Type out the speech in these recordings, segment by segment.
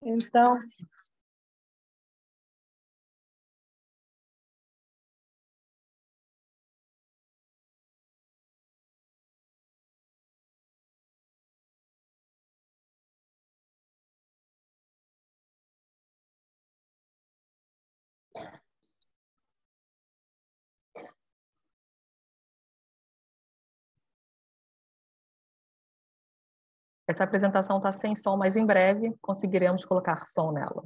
Então, essa apresentação está sem som, mas em breve conseguiremos colocar som nela.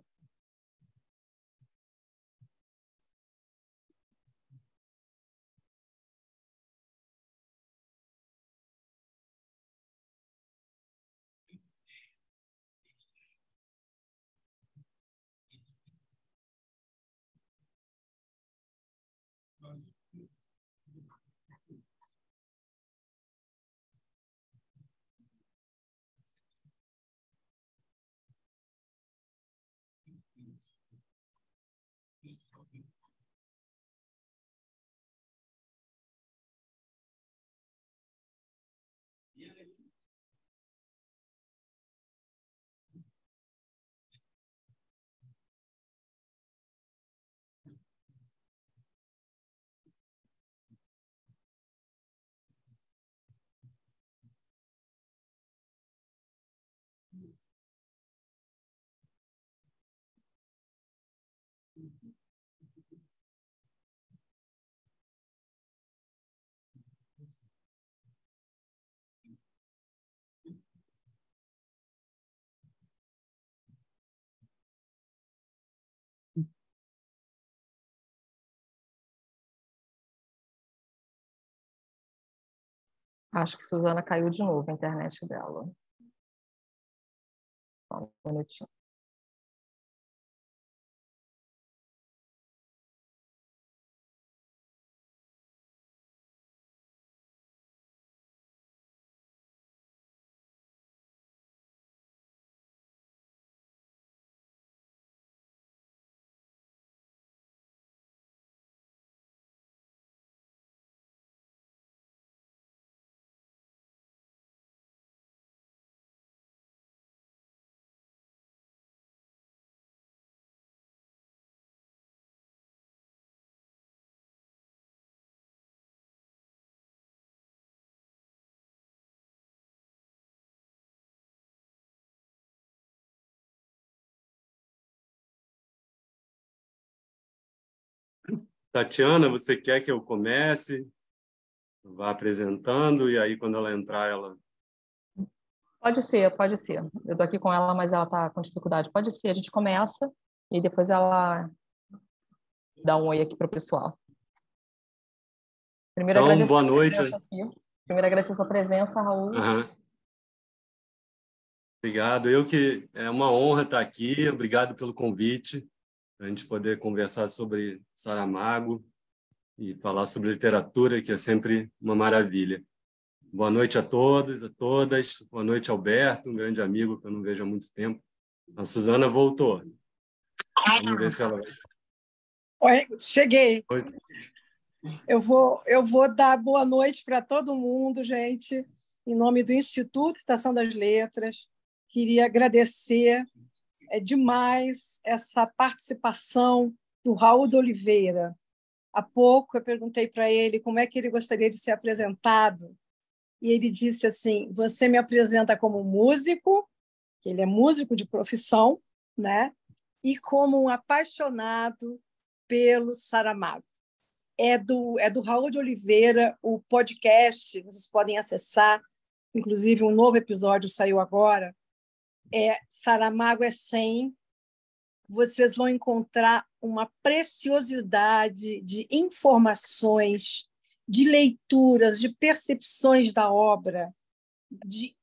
Acho que Suzana caiu de novo a internet dela. Só um minutinho. Tatiana, você quer que eu comece? Vá apresentando, e aí, quando ela entrar, ela... Pode ser, pode ser. Eu estou aqui com ela, mas ela está com dificuldade. Pode ser, a gente começa e depois ela dá um oi aqui para o pessoal. Primeiro, Então, agradecer boa a noite. presença aqui. Primeiro, agradecer a sua presença, Raul. Obrigado. É uma honra estar aqui. Obrigado pelo convite, para a gente poder conversar sobre Saramago e falar sobre literatura, que é sempre uma maravilha. Boa noite a todos, a todas. Boa noite, Alberto, um grande amigo que eu não vejo há muito tempo. A Suzana voltou. Vamos ver se ela... oi, cheguei. Oi. Eu vou dar boa noite para todo mundo, gente, em nome do Instituto Estação das Letras. Queria agradecer demais essa participação do Raul de Oliveira. Há pouco eu perguntei para ele como é que ele gostaria de ser apresentado, e ele disse assim: você me apresenta como músico, que ele é músico de profissão, né? E como um apaixonado pelo Saramago. É do Raul de Oliveira, o podcast, vocês podem acessar, inclusive um novo episódio saiu agora, Saramago é 100. Vocês vão encontrar uma preciosidade de informações, de leituras, de percepções da obra, de...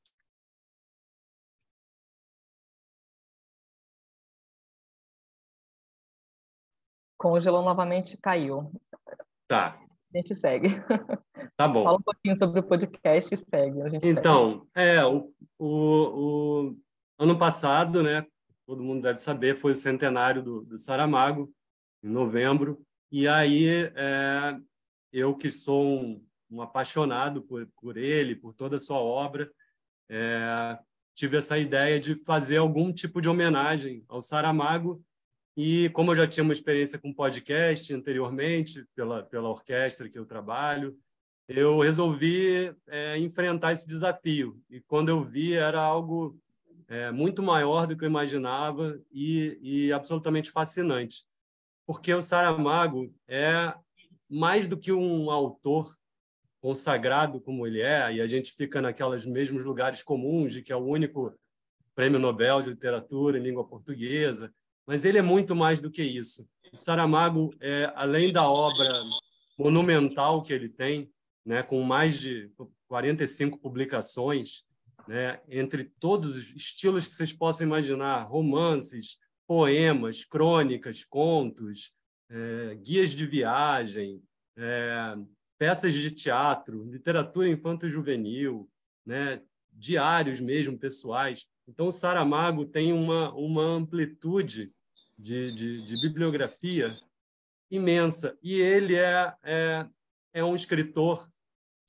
Congelou novamente, caiu. Tá. A gente segue. Tá bom. Fala um pouquinho sobre o podcast e segue. A gente então, o ano passado, né, todo mundo deve saber, foi o centenário do Saramago, em novembro. E aí, eu que sou um apaixonado por ele, por toda a sua obra, tive essa ideia de fazer algum tipo de homenagem ao Saramago. E como eu já tinha uma experiência com podcast anteriormente, pela orquestra que eu trabalho, eu resolvi enfrentar esse desafio. E quando eu vi, era algo muito maior do que eu imaginava e absolutamente fascinante. Porque o Saramago é mais do que um autor consagrado como ele é, e a gente fica naqueles mesmos lugares comuns de que é o único prêmio Nobel de literatura em língua portuguesa, mas ele é muito mais do que isso. O Saramago, além da obra monumental que ele tem, né, com mais de 45 publicações, né, entre todos os estilos que vocês possam imaginar, romances, poemas, crônicas, contos, guias de viagem, peças de teatro, literatura infanto-juvenil, né, diários mesmo, pessoais. Então, o Saramago tem uma amplitude de bibliografia imensa. E ele é um escritor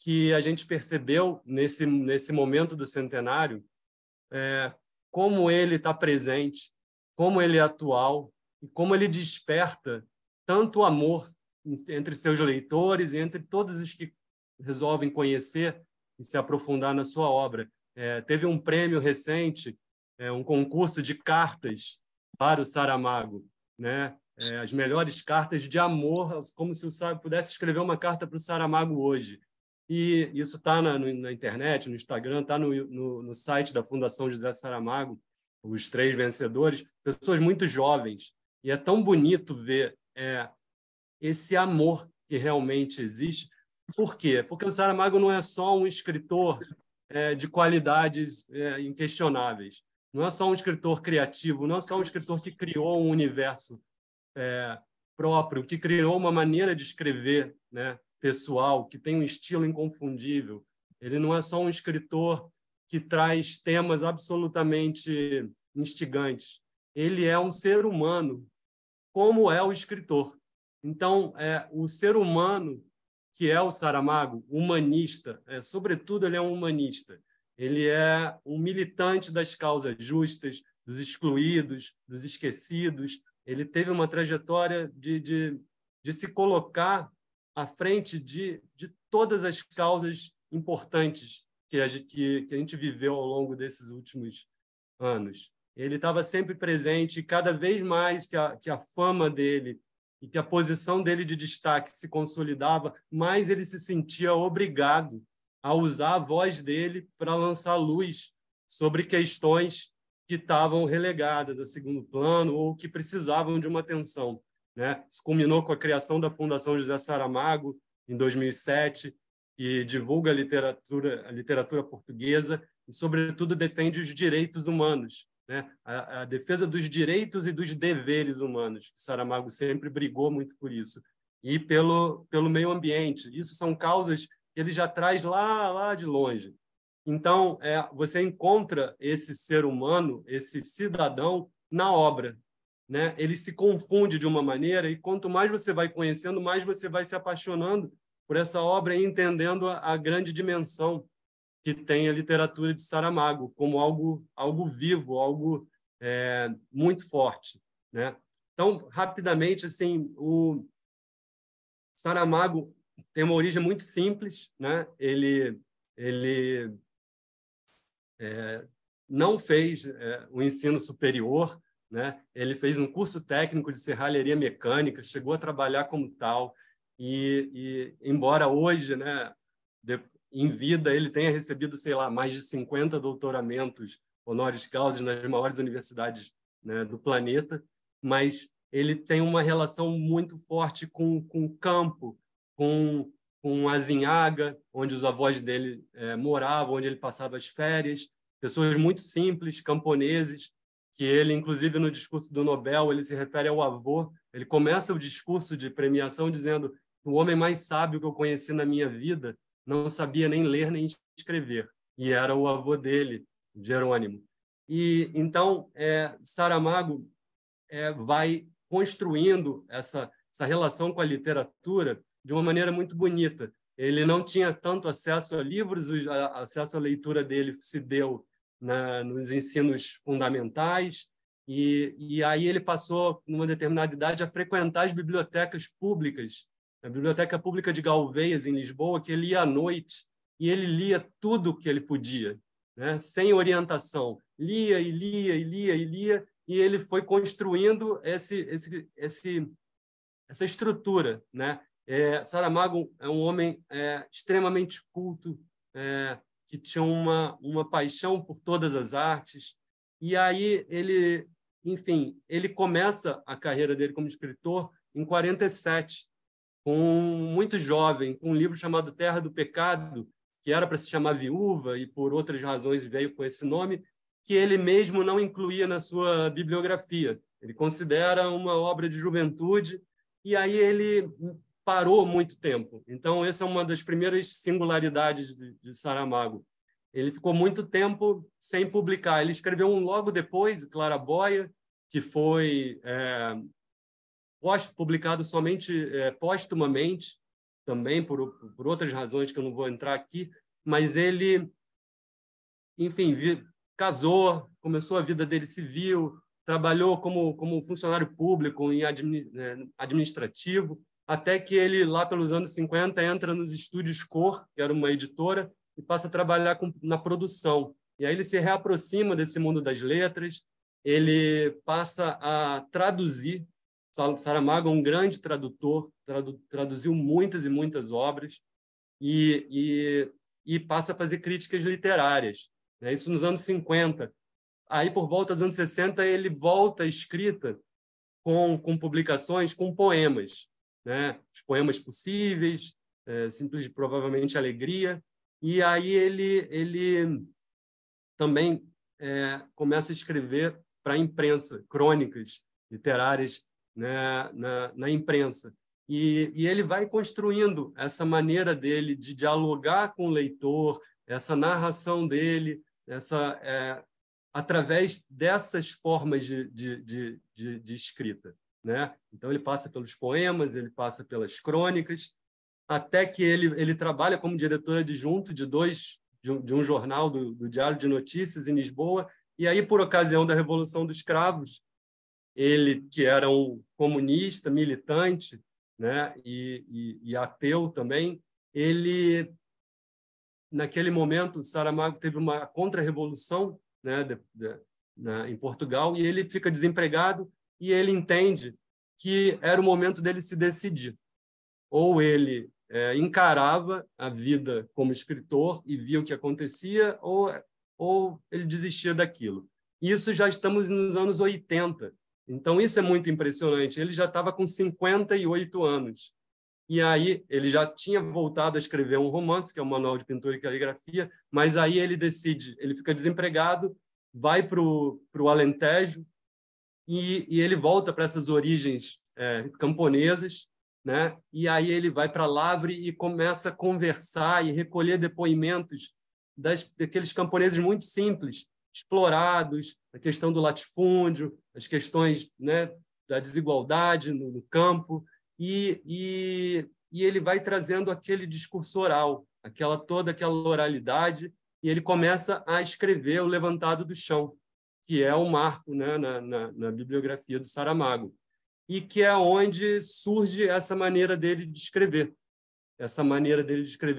que a gente percebeu nesse momento do centenário como ele está presente, como ele é atual e como ele desperta tanto amor entre seus leitores e entre todos os que resolvem conhecer e se aprofundar na sua obra. Teve um prêmio recente, um concurso de cartas para o Saramago, né? As melhores cartas de amor, como se o Saramago pudesse escrever uma carta para o Saramago hoje. E isso está na internet, no Instagram, está no site da Fundação José Saramago, os 3 vencedores, pessoas muito jovens. E é tão bonito ver esse amor que realmente existe. Por quê? Porque o Saramago não é só um escritor de qualidades inquestionáveis, não é só um escritor criativo, não é só um escritor que criou um universo próprio, que criou uma maneira de escrever, né, pessoal, que tem um estilo inconfundível. Ele não é só um escritor que traz temas absolutamente instigantes. Ele é um ser humano, como é o escritor. Então, o ser humano, que é o Saramago, humanista, sobretudo ele é um humanista. Ele é um militante das causas justas, dos excluídos, dos esquecidos. Ele teve uma trajetória de se colocar à frente de todas as causas importantes que a gente viveu ao longo desses últimos anos. Ele estava sempre presente, e cada vez mais que a fama dele e que a posição dele de destaque se consolidava, mais ele se sentia obrigado a usar a voz dele para lançar luz sobre questões que estavam relegadas a segundo plano ou que precisavam de uma atenção, né? Isso culminou com a criação da Fundação José Saramago, em 2007, que divulga a literatura portuguesa e, sobretudo, defende os direitos humanos, né? A defesa dos direitos e dos deveres humanos. Saramago sempre brigou muito por isso. E pelo meio ambiente. Isso são causas que ele já traz lá de longe. Então, você encontra esse ser humano, esse cidadão, na obra, né? Ele se confunde de uma maneira, e quanto mais você vai conhecendo, mais você vai se apaixonando por essa obra e entendendo a grande dimensão que tem a literatura de Saramago, como algo vivo, algo muito forte, né? Então, rapidamente, assim, o Saramago tem uma origem muito simples, né? Ele não fez o ensino superior, né? Ele fez um curso técnico de serralheria mecânica, chegou a trabalhar como tal, e embora hoje, né, em vida, ele tenha recebido, sei lá, mais de 50 doutoramentos honoris causa nas maiores universidades, né, do planeta, mas ele tem uma relação muito forte com o campo, com Azinhaga, onde os avós dele moravam, onde ele passava as férias, pessoas muito simples, camponeses, que ele, inclusive, no discurso do Nobel, ele se refere ao avô. Ele começa o discurso de premiação dizendo: o homem mais sábio que eu conheci na minha vida não sabia nem ler nem escrever, e era o avô dele, Jerônimo. E então Saramago vai construindo essa relação com a literatura de uma maneira muito bonita. Ele não tinha tanto acesso a livros, o acesso à leitura dele se deu nos ensinos fundamentais, e aí ele passou, numa determinada idade, a frequentar as bibliotecas públicas, a Biblioteca Pública de Galveias, em Lisboa, que ele ia à noite, e ele lia tudo que ele podia, né? Sem orientação. Lia e lia e lia e lia, e ele foi construindo essa estrutura, né? Saramago é um homem extremamente culto, que tinha uma paixão por todas as artes, e aí ele começa a carreira dele como escritor em 47, muito jovem, com um livro chamado Terra do Pecado, que era para se chamar Viúva, e por outras razões veio com esse nome, que ele mesmo não incluía na sua bibliografia. Ele considera uma obra de juventude, e aí ele parou muito tempo. Então, essa é uma das primeiras singularidades de Saramago. Ele ficou muito tempo sem publicar. Ele escreveu logo depois, Claraboia, que foi publicado somente póstumamente, também por outras razões que eu não vou entrar aqui, mas ele, enfim, casou, começou a vida dele civil, trabalhou como funcionário público em administrativo, até que ele, lá pelos anos 50, entra nos Estúdios Cor, que era uma editora, e passa a trabalhar na produção. E aí ele se reaproxima desse mundo das letras, ele passa a traduzir. Saramago é um grande tradutor, traduziu muitas e muitas obras, e passa a fazer críticas literárias, né? Isso nos anos 50. Aí, por volta dos anos 60, ele volta à escrita com publicações, com poemas, né? Os poemas possíveis, simples de provavelmente alegria. E aí ele também começa a escrever para a imprensa, crônicas literárias, né, na imprensa. E ele vai construindo essa maneira dele de dialogar com o leitor, essa narração dele, através dessas formas de escrita, né? Então, ele passa pelos poemas, ele passa pelas crônicas, até que ele trabalha como diretor adjunto de um jornal do Diário de Notícias em Lisboa, e aí, por ocasião da Revolução dos Cravos, ele, que era um comunista, militante, né, e ateu também, ele, naquele momento, Saramago teve uma contra-revolução, né, em Portugal, e ele fica desempregado, e ele entende que era o momento dele se decidir. Ou ele encarava a vida como escritor e via o que acontecia, ou ele desistia daquilo. Isso já estamos nos anos 80. Então, isso é muito impressionante. Ele já estava com 58 anos. E aí, ele já tinha voltado a escrever um romance, que é o Manual de Pintura e Caligrafia, mas aí ele decide, ele fica desempregado, vai para o Alentejo, e ele volta para essas origens camponesas, né? E aí ele vai para Lavre e começa a conversar e recolher depoimentos daqueles camponeses muito simples, explorados, a questão do latifúndio, as questões, né, da desigualdade no campo, e ele vai trazendo aquele discurso oral, toda aquela oralidade, e ele começa a escrever o Levantado do Chão, que é um marco, né, na bibliografia do Saramago, e que é onde surge essa maneira dele de escrever,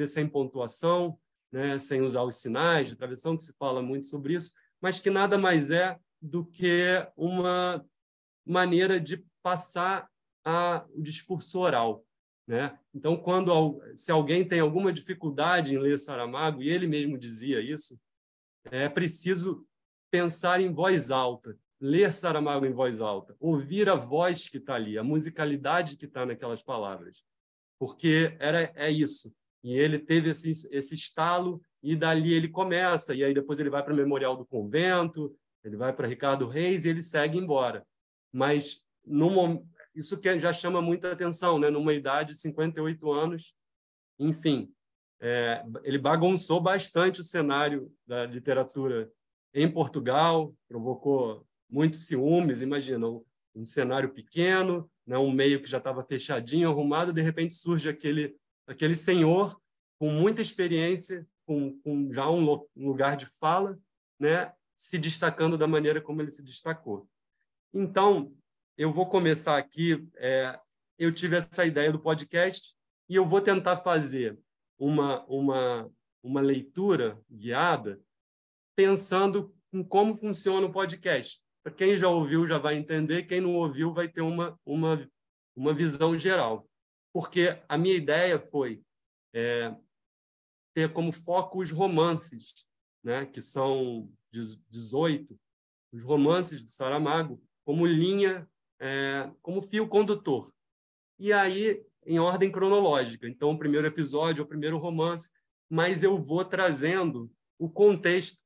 sem pontuação, né, sem usar os sinais de travessão, que se fala muito sobre isso, mas que nada mais é do que uma maneira de passar o discurso oral, né? Então, se alguém tem alguma dificuldade em ler Saramago, e ele mesmo dizia isso, é preciso pensar em voz alta, ler Saramago em voz alta, ouvir a voz que está ali, a musicalidade que está naquelas palavras, porque é isso. E ele teve esse estalo, e dali ele começa, e aí depois ele vai para o Memorial do Convento, ele vai para Ricardo Reis, e ele segue embora. Mas isso que já chama muita atenção, né? Numa idade de 58 anos, enfim, ele bagunçou bastante o cenário da literatura em Portugal, provocou muitos ciúmes. Imagina, um cenário pequeno, né? Um meio que já estava fechadinho, arrumado, de repente surge aquele senhor com muita experiência, com já um lugar de fala, né, se destacando da maneira como ele se destacou. Então, eu vou começar aqui. Eu tive essa ideia do podcast e eu vou tentar fazer uma leitura guiada pensando em como funciona o podcast. Para quem já ouviu, já vai entender. Quem não ouviu vai ter uma visão geral. Porque a minha ideia foi ter como foco os romances, né, que são 18, os romances do Saramago, como linha, como fio condutor. E aí, em ordem cronológica. Então, o primeiro episódio é o primeiro romance, mas eu vou trazendo o contexto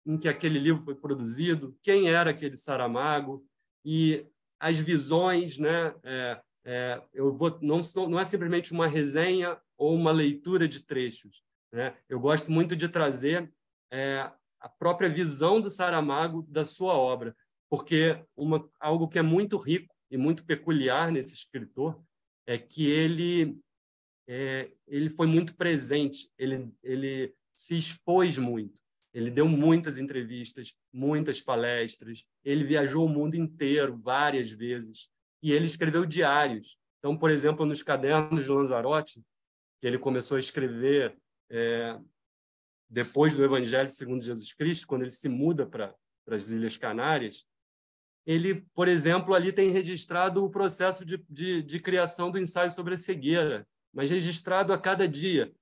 em que aquele livro foi produzido, quem era aquele Saramago e as visões, né? Não é simplesmente uma resenha ou uma leitura de trechos, né? Eu gosto muito de trazer a própria visão do Saramago da sua obra, porque algo que é muito rico e muito peculiar nesse escritor é que ele foi muito presente, ele se expôs muito, ele deu muitas entrevistas, muitas palestras, ele viajou o mundo inteiro várias vezes e ele escreveu diários. Então, por exemplo, nos Cadernos de Lanzarote, que ele começou a escrever depois do Evangelho segundo Jesus Cristo, quando ele se muda para as Ilhas Canárias, ele, por exemplo, ali tem registrado o processo de criação do ensaio sobre a cegueira, mas registrado a cada dia.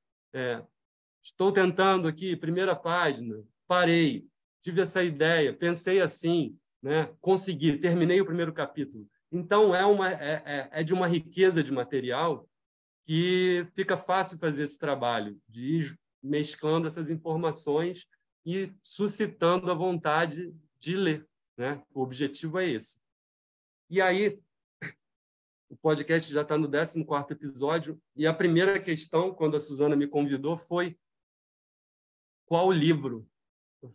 Estou tentando aqui, primeira página, parei, tive essa ideia, pensei assim, né? Consegui, terminei o primeiro capítulo. Então, é de uma riqueza de material que fica fácil fazer esse trabalho, de ir mesclando essas informações e suscitando a vontade de ler, né? O objetivo é esse. E aí, o podcast já está no 14º episódio, e a primeira questão, quando a Suzana me convidou, foi qual livro?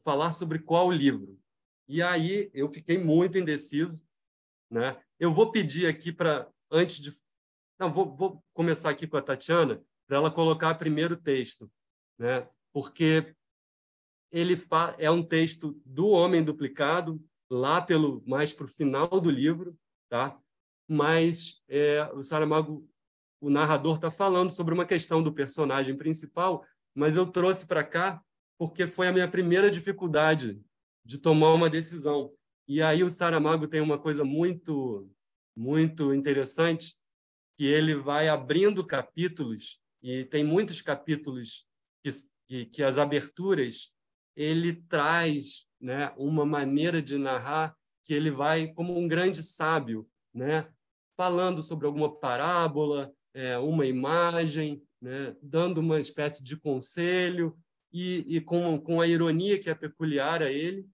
Falar sobre qual livro? E aí eu fiquei muito indeciso, né? Eu vou pedir aqui antes de... Não, vou começar aqui com a Tatiana, para ela colocar primeiro o texto, né? Porque é um texto do Homem Duplicado, lá mais para o final do livro, tá? Mas o Saramago, o narrador, está falando sobre uma questão do personagem principal, mas eu trouxe para cá porque foi a minha primeira dificuldade de tomar uma decisão. E aí o Saramago tem uma coisa muito, muito interessante, que ele vai abrindo capítulos, e tem muitos capítulos que as aberturas ele traz, né, uma maneira de narrar que ele vai como um grande sábio, né, falando sobre alguma parábola, uma imagem, né, dando uma espécie de conselho e com a ironia que é peculiar a ele,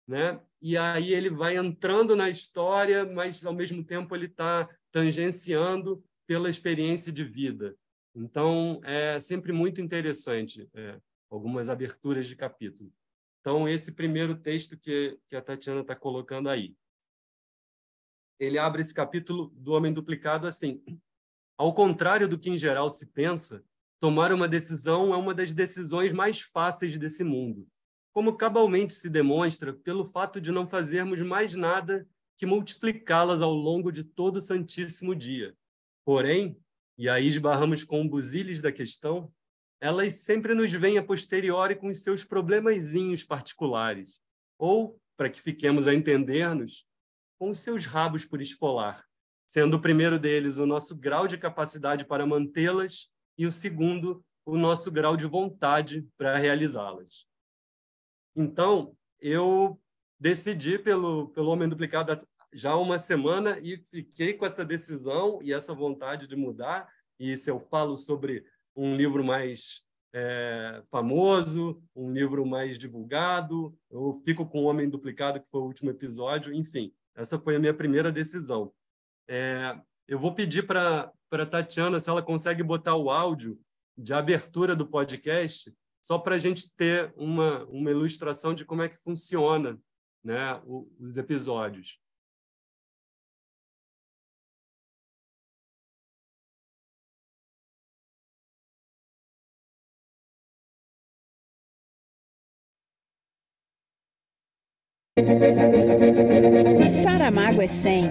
né? E aí ele vai entrando na história, mas ao mesmo tempo ele está tangenciando pela experiência de vida. Então é sempre muito interessante algumas aberturas de capítulo. Então esse primeiro texto que a Tatiana está colocando aí, ele abre esse capítulo do Homem Duplicado assim: ao contrário do que em geral se pensa, tomar uma decisão é uma das decisões mais fáceis desse mundo, como cabalmente se demonstra pelo fato de não fazermos mais nada que multiplicá-las ao longo de todo o santíssimo dia. Porém, e aí esbarramos com o busilis da questão, elas sempre nos vêm a posteriori com os seus problemazinhos particulares, ou, para que fiquemos a entender-nos, com os seus rabos por esfolar, sendo o primeiro deles o nosso grau de capacidade para mantê-las e o segundo, o nosso grau de vontade para realizá-las. Então, eu decidi pelo Homem Duplicado já há uma semana e fiquei com essa decisão e essa vontade de mudar. E se eu falo sobre um livro mais famoso, um livro mais divulgado, eu fico com o Homem Duplicado, que foi o último episódio, enfim. Essa foi a minha primeira decisão. Eu vou pedir para a Tatiana se ela consegue botar o áudio de abertura do podcast, só para a gente ter uma ilustração de como é que funciona, né, os episódios. Saramago é 100,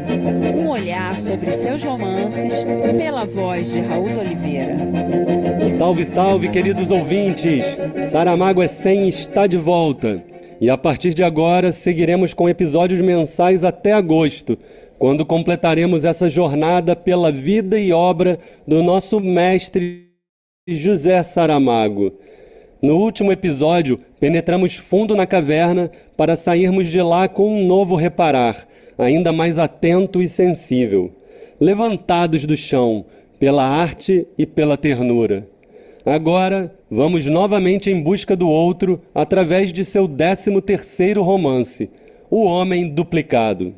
um olhar sobre seus romances pela voz de Raul de Oliveira. Salve, salve, queridos ouvintes! Saramago é 100 está de volta. E a partir de agora seguiremos com episódios mensais até agosto, quando completaremos essa jornada pela vida e obra do nosso mestre José Saramago. No último episódio, penetramos fundo na caverna para sairmos de lá com um novo reparar, ainda mais atento e sensível, levantados do chão, pela arte e pela ternura. Agora, vamos novamente em busca do outro através de seu 13º romance, O Homem Duplicado.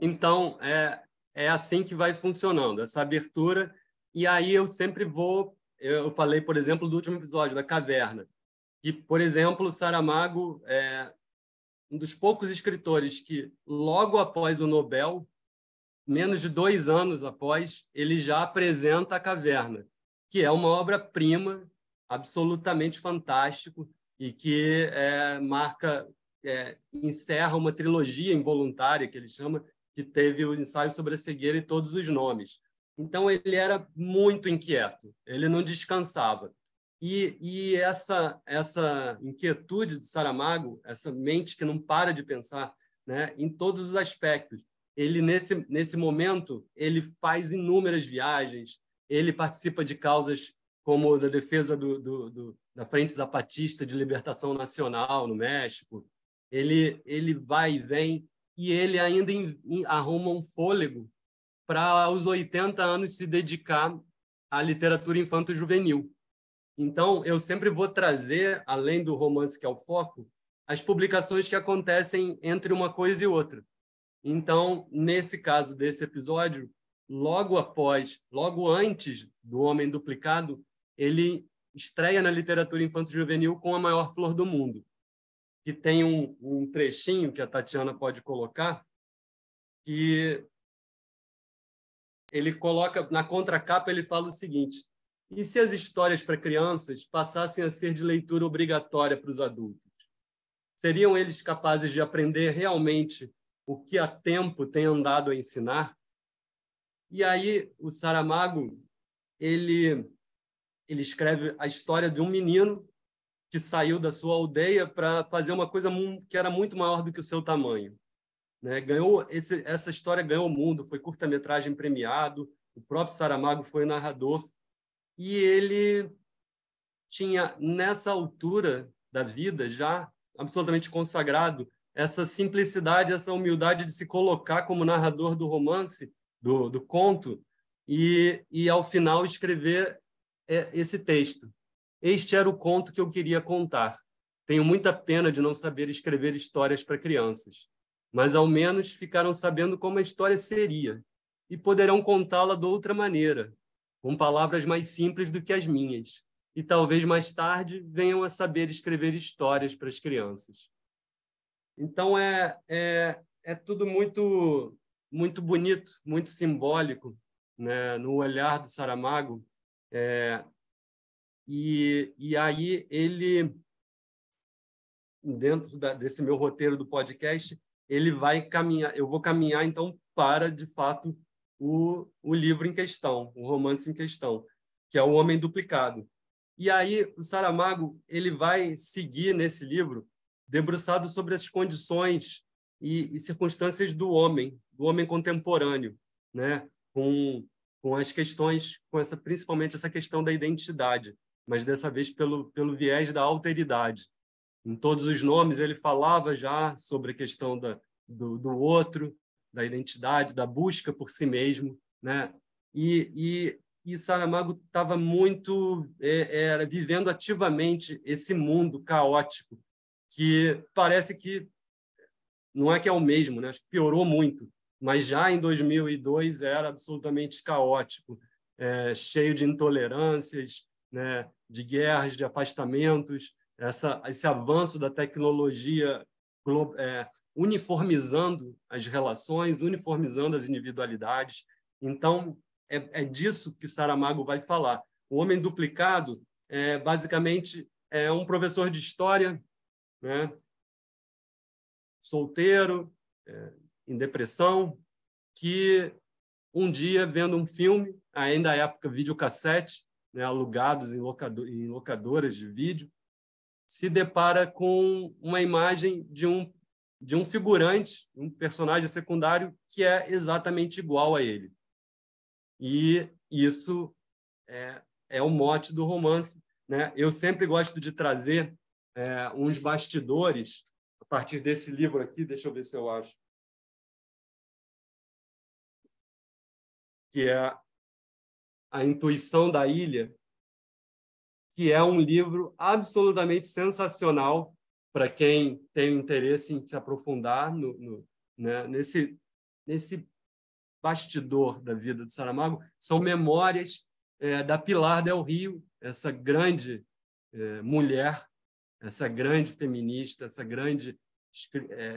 Então, é assim que vai funcionando, essa abertura. E aí eu sempre eu falei, por exemplo, do último episódio, da caverna, que, por exemplo, Saramago é um dos poucos escritores que, logo após o Nobel, menos de 2 anos após, ele já apresenta A Caverna, que é uma obra-prima absolutamente fantástico e que encerra uma trilogia involuntária, que ele chama, que teve o ensaio sobre a cegueira e todos os nomes. Então, ele era muito inquieto, ele não descansava. E essa inquietude do Saramago, essa mente que não para de pensar, né, em todos os aspectos, ele, nesse momento, ele faz inúmeras viagens, ele participa de causas como da defesa da Frente Zapatista de Libertação Nacional no México, ele vai e vem, e ele ainda arruma um fôlego para, aos 80 anos, se dedicar à literatura infanto-juvenil. Então, eu sempre vou trazer, além do romance que é o foco, as publicações que acontecem entre uma coisa e outra. Então, nesse caso desse episódio, logo antes do Homem Duplicado, ele estreia na literatura infanto-juvenil com A Maior Flor do Mundo, que tem um trechinho que a Tatiana pode colocar, que ele coloca, na contracapa, ele fala o seguinte: e se as histórias para crianças passassem a ser de leitura obrigatória para os adultos? Seriam eles capazes de aprender realmente o que há tempo tem andado a ensinar? E aí o Saramago ele escreve a história de um menino que saiu da sua aldeia para fazer uma coisa que era muito maior do que o seu tamanho, né? Essa história ganhou o mundo, foi curta-metragem premiado, o próprio Saramago foi o narrador, e ele tinha, nessa altura da vida, já absolutamente consagrado, essa simplicidade, essa humildade de se colocar como narrador do romance, do conto, e ao final escrever esse texto. Este era o conto que eu queria contar. Tenho muita pena de não saber escrever histórias para crianças, mas ao menos ficaram sabendo como a história seria e poderão contá-la de outra maneira, com palavras mais simples do que as minhas, e talvez mais tarde venham a saber escrever histórias para as crianças. Então, é tudo muito, muito bonito, muito simbólico, né, no olhar do Saramago. E aí ele, dentro desse meu roteiro do podcast, ele vai caminhar, eu vou caminhar, então, para, de fato, o livro em questão, o romance em questão, que é O Homem Duplicado. E aí o Saramago ele vai seguir nesse livro debruçado sobre as condições e circunstâncias do homem contemporâneo, né? Com as questões, principalmente essa questão da identidade, mas dessa vez pelo viés da alteridade. Em todos os nomes ele falava já sobre a questão do outro, da identidade, da busca por si mesmo, né? E Saramago estava muito vivendo ativamente esse mundo caótico, que parece que não é que é o mesmo, né? Acho que piorou muito, mas já em 2002 era absolutamente caótico, cheio de intolerâncias, né? De guerras, de afastamentos, esse avanço da tecnologia uniformizando as relações, uniformizando as individualidades. Então, é disso que Saramago vai falar. O Homem Duplicado, basicamente, é um professor de história, né? Solteiro, em depressão, que um dia, vendo um filme, ainda à época videocassete, né, alugados em locadoras de vídeo, se depara com uma imagem de um figurante, um personagem secundário que é exatamente igual a ele. E isso é o mote do romance, né? Eu sempre gosto de trazer uns bastidores a partir desse livro aqui, deixa eu ver se eu acho, que é A Intuição da Ilha, que é um livro absolutamente sensacional para quem tem interesse em se aprofundar né, nesse bastidor da vida de Saramago. São memórias da Pilar del Rio, essa grande mulher, essa grande feminista, essa grande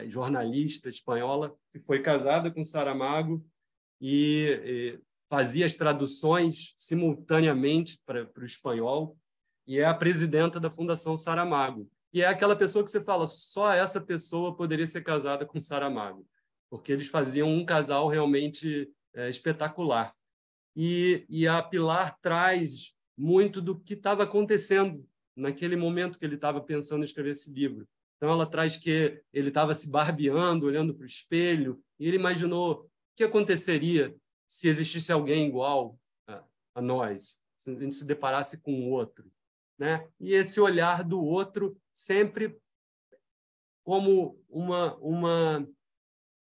jornalista espanhola, que foi casada com Saramago e fazia as traduções simultaneamente para o espanhol, e é a presidenta da Fundação Saramago. E é aquela pessoa que você fala, só essa pessoa poderia ser casada com Saramago, porque eles faziam um casal realmente espetacular. E a Pilar traz muito do que estava acontecendo naquele momento que ele estava pensando em escrever esse livro. Então, ela traz que ele estava se barbeando, olhando para o espelho, e ele imaginou o que aconteceria se existisse alguém igual a nós, se a gente se deparasse com o outro, né? E esse olhar do outro sempre como uma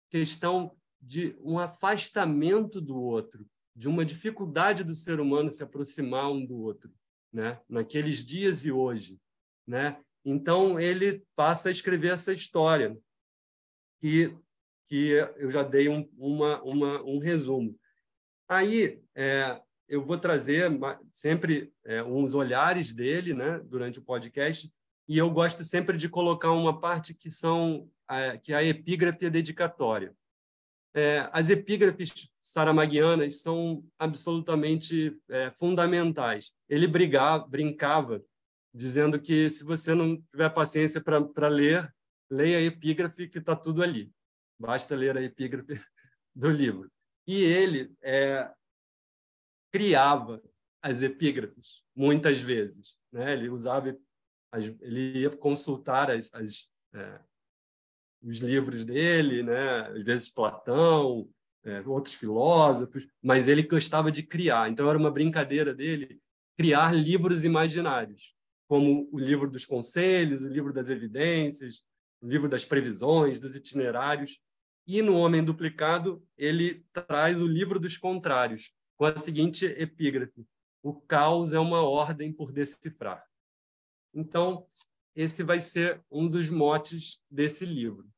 questão de um afastamento do outro, de uma dificuldade do ser humano se aproximar um do outro, né? Naqueles dias e hoje, né? Então, ele passa a escrever essa história, que eu já dei um resumo. Aí, eu vou trazer sempre uns olhares dele, né, durante o podcast, e eu gosto sempre de colocar uma parte que é a epígrafe dedicatória. As epígrafes saramaguianas são absolutamente fundamentais. Ele brincava, dizendo que se você não tiver paciência para ler, leia a epígrafe, que está tudo ali. Basta ler a epígrafe do livro. E ele criava as epígrafes, muitas vezes, né? Ele ia consultar os livros dele, né? Às vezes Platão, outros filósofos, mas ele gostava de criar. Então, era uma brincadeira dele criar livros imaginários, como o livro dos conselhos, o livro das evidências, o livro das previsões, dos itinerários. E no Homem Duplicado, ele traz o livro dos contrários, com a seguinte epígrafe: o caos é uma ordem por decifrar. Então, esse vai ser um dos motes desse livro.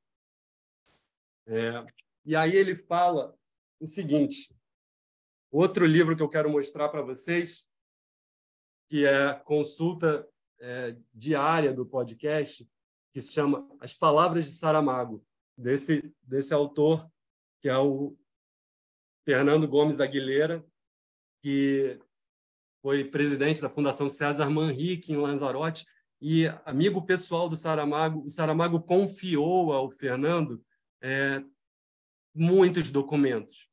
E aí ele fala o seguinte: outro livro que eu quero mostrar para vocês, que é a consulta diária do podcast, que se chama As Palavras de Saramago, desse autor, que é o Fernando Gomes Aguilera, que foi presidente da Fundação César Manrique, em Lanzarote, e amigo pessoal do Saramago. O Saramago confiou ao Fernando muitos documentos.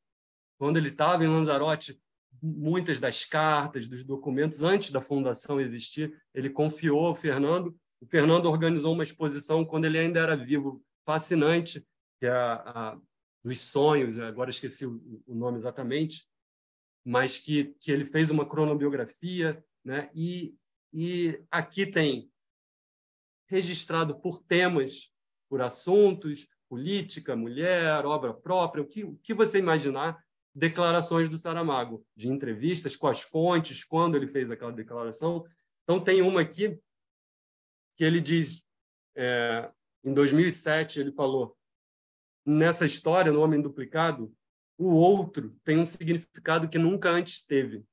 Quando ele estava em Lanzarote, muitas das cartas, dos documentos, antes da fundação existir, ele confiou ao Fernando. O Fernando organizou uma exposição, quando ele ainda era vivo, fascinante, que é dos sonhos, agora esqueci o nome exatamente, mas que ele fez uma cronobiografia, né? E aqui tem registrado por temas, por assuntos, política, mulher, obra própria, o que você imaginar, declarações do Saramago, de entrevistas com as fontes, quando ele fez aquela declaração. Então, tem uma aqui que ele diz, em 2007, ele falou: nessa história, no Homem Duplicado, o outro tem um significado que nunca antes teve.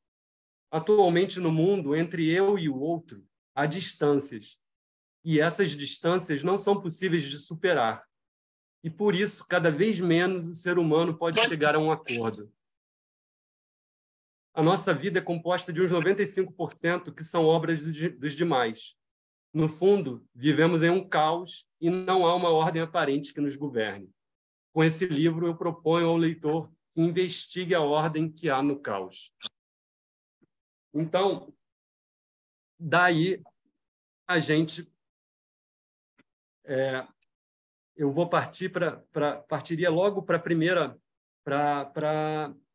Atualmente, no mundo, entre eu e o outro, há distâncias. E essas distâncias não são possíveis de superar. E, por isso, cada vez menos o ser humano pode chegar a um acordo. A nossa vida é composta de uns 95% que são obras dos demais. No fundo, vivemos em um caos e não há uma ordem aparente que nos governe. Com esse livro, eu proponho ao leitor que investigue a ordem que há no caos. Então, daí a gente... eu vou partiria logo para a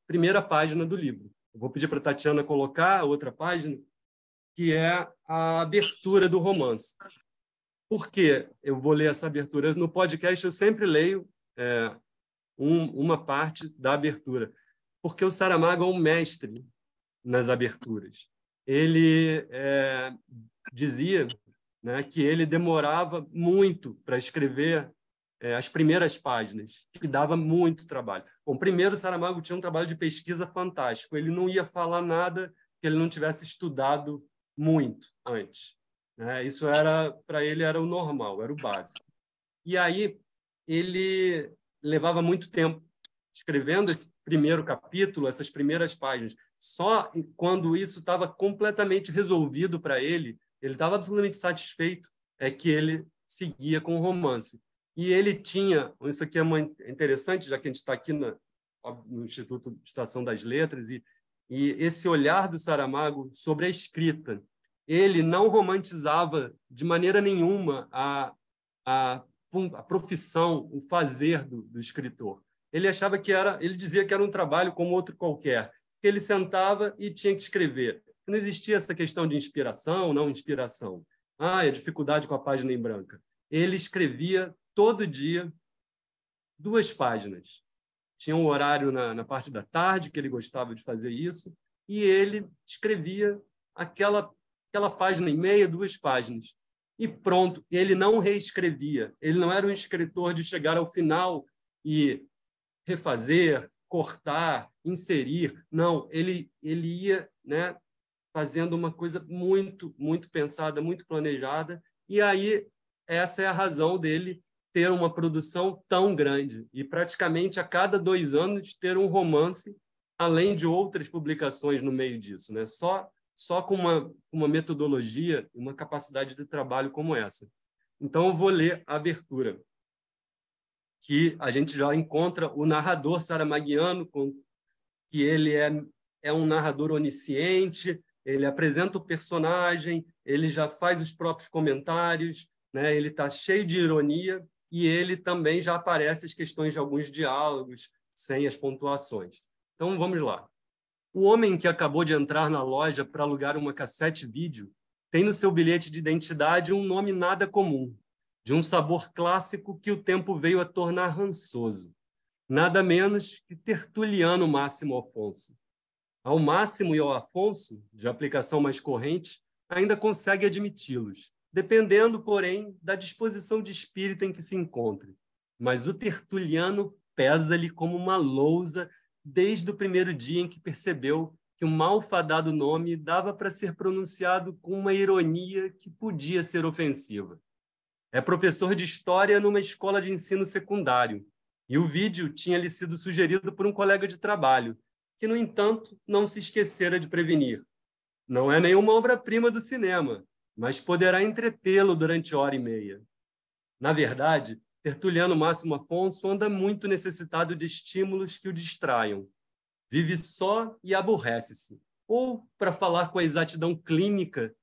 primeira página do livro. Eu vou pedir para a Tatiana colocar a outra página, que é a abertura do romance. Por que eu vou ler essa abertura? No podcast, eu sempre leio uma parte da abertura, porque o Saramago é um mestre nas aberturas. Ele dizia, né, que ele demorava muito para escrever as primeiras páginas, que dava muito trabalho. Bom, primeiro, Saramago tinha um trabalho de pesquisa fantástico. Ele não ia falar nada que ele não tivesse estudado muito antes. Isso para ele era o normal, era o básico. E aí ele levava muito tempo escrevendo esse primeiro capítulo, essas primeiras páginas. Só quando isso estava completamente resolvido para ele estava absolutamente satisfeito, que ele seguia com o romance. E ele tinha, isso aqui é interessante, já que a gente está aqui no Instituto Estação das Letras, e esse olhar do Saramago sobre a escrita. Ele não romantizava de maneira nenhuma a profissão, o fazer do escritor. Ele achava ele dizia que era um trabalho como outro qualquer, que ele sentava e tinha que escrever. Não existia essa questão de inspiração, não inspiração. A dificuldade com a página em branco. Ele escrevia todo dia 2 páginas. Tinha um horário na parte da tarde que ele gostava de fazer isso, e ele escrevia aquela página e meia, 2 páginas. E pronto, ele não reescrevia. Ele não era um escritor de chegar ao final e refazer, cortar, inserir. Não, ele ia, né, fazendo uma coisa muito, muito pensada, muito planejada. E aí, essa é a razão dele ter uma produção tão grande. E praticamente a cada 2 anos ter um romance, além de outras publicações no meio disso, né? Só com uma metodologia, uma capacidade de trabalho como essa. Então, eu vou ler a abertura, que a gente já encontra o narrador saramaguiano, que ele é um narrador onisciente, ele apresenta o personagem, ele já faz os próprios comentários, né? Ele está cheio de ironia, e ele também já aparece as questões de alguns diálogos, sem as pontuações. Então, vamos lá. O homem que acabou de entrar na loja para alugar uma cassete vídeo tem no seu bilhete de identidade um nome nada comum, de um sabor clássico que o tempo veio a tornar rançoso. Nada menos que Tertuliano Máximo Afonso. Ao Máximo e ao Afonso, de aplicação mais corrente, ainda consegue admiti-los, dependendo, porém, da disposição de espírito em que se encontre. Mas o Tertuliano pesa-lhe como uma lousa desde o primeiro dia em que percebeu que o malfadado nome dava para ser pronunciado com uma ironia que podia ser ofensiva. É professor de história numa escola de ensino secundário, e o vídeo tinha-lhe sido sugerido por um colega de trabalho, que, no entanto, não se esquecera de prevenir. Não é nenhuma obra-prima do cinema, mas poderá entretê-lo durante 1h30. Na verdade, Tertuliano Máximo Afonso anda muito necessitado de estímulos que o distraiam. Vive só e aborrece-se. Ou, para falar com a exatidão clínica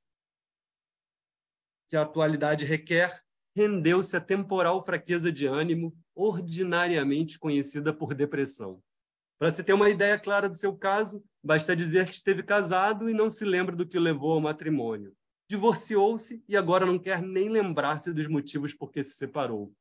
que a atualidade requer, rendeu-se a temporal fraqueza de ânimo, ordinariamente conhecida por depressão. Para se ter uma ideia clara do seu caso, basta dizer que esteve casado e não se lembra do que o levou ao matrimônio. Divorciou-se e agora não quer nem lembrar-se dos motivos por que se separou.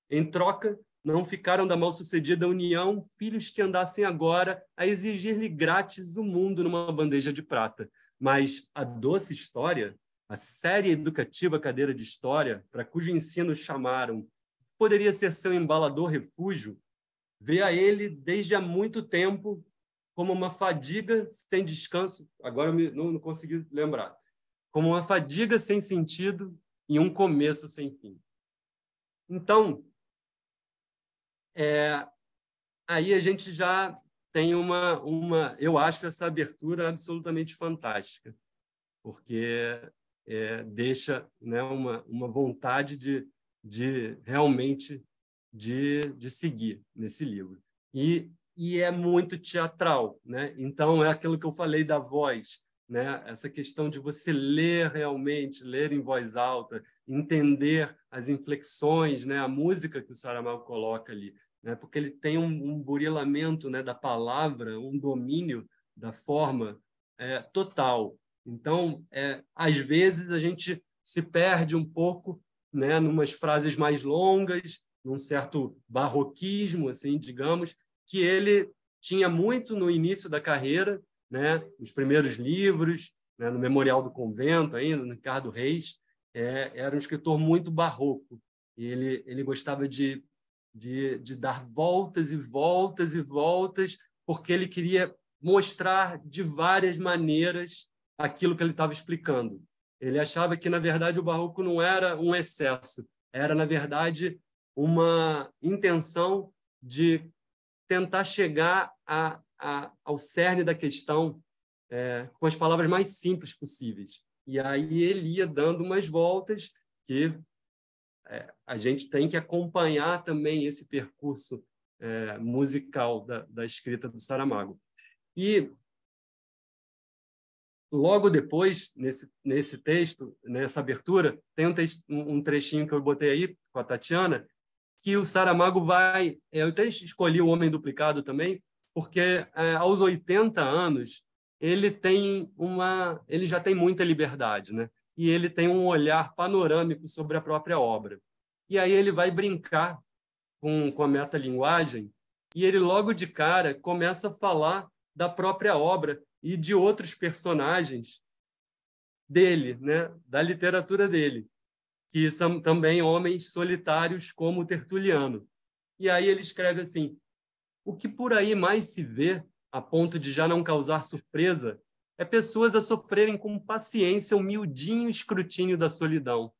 Em troca, não ficaram da mal-sucedida união filhos que andassem agora a exigir-lhe grátis o mundo numa bandeja de prata. Mas a doce história, a séria educativa cadeira de história, para cujo ensino chamaram, poderia ser seu embalador refúgio, vê a ele desde há muito tempo como uma fadiga sem descanso, agora eu não consegui lembrar, como uma fadiga sem sentido e um começo sem fim. Então, aí a gente já tem eu acho essa abertura absolutamente fantástica, porque deixa, né, uma vontade de realmente de seguir nesse livro. E é muito teatral, né? Então, é aquilo que eu falei da voz, né? Essa questão de você ler realmente, ler em voz alta, entender as inflexões, né? A música que o Saramago coloca ali, né? Porque ele tem um burilamento, né, da palavra, um domínio da forma total. Então, às vezes, a gente se perde um pouco, né, numas frases mais longas, num certo barroquismo, assim, digamos, que ele tinha muito no início da carreira, né, nos primeiros livros, né, no Memorial do Convento, ainda, no Ricardo Reis, era um escritor muito barroco. E ele gostava de dar voltas e voltas e voltas, porque ele queria mostrar de várias maneiras aquilo que ele estava explicando. Ele achava que, na verdade, o barroco não era um excesso, era, na verdade, uma intenção de tentar chegar ao cerne da questão com as palavras mais simples possíveis. E aí ele ia dando umas voltas que a gente tem que acompanhar também esse percurso musical da escrita do Saramago. E logo depois, nesse texto, nessa abertura, tem um trechinho que eu botei aí com a Tatiana, que o Saramago vai... Eu até escolhi O Homem Duplicado também, porque aos 80 anos ele já tem muita liberdade, né? E ele tem um olhar panorâmico sobre a própria obra. E aí ele vai brincar com a metalinguagem e ele logo de cara começa a falar da própria obra e de outros personagens dele, né? Da literatura dele, que são também homens solitários como Tertuliano. E aí ele escreve assim: o que por aí mais se vê, a ponto de já não causar surpresa, é pessoas a sofrerem com paciência o miudinho escrutínio da solidão.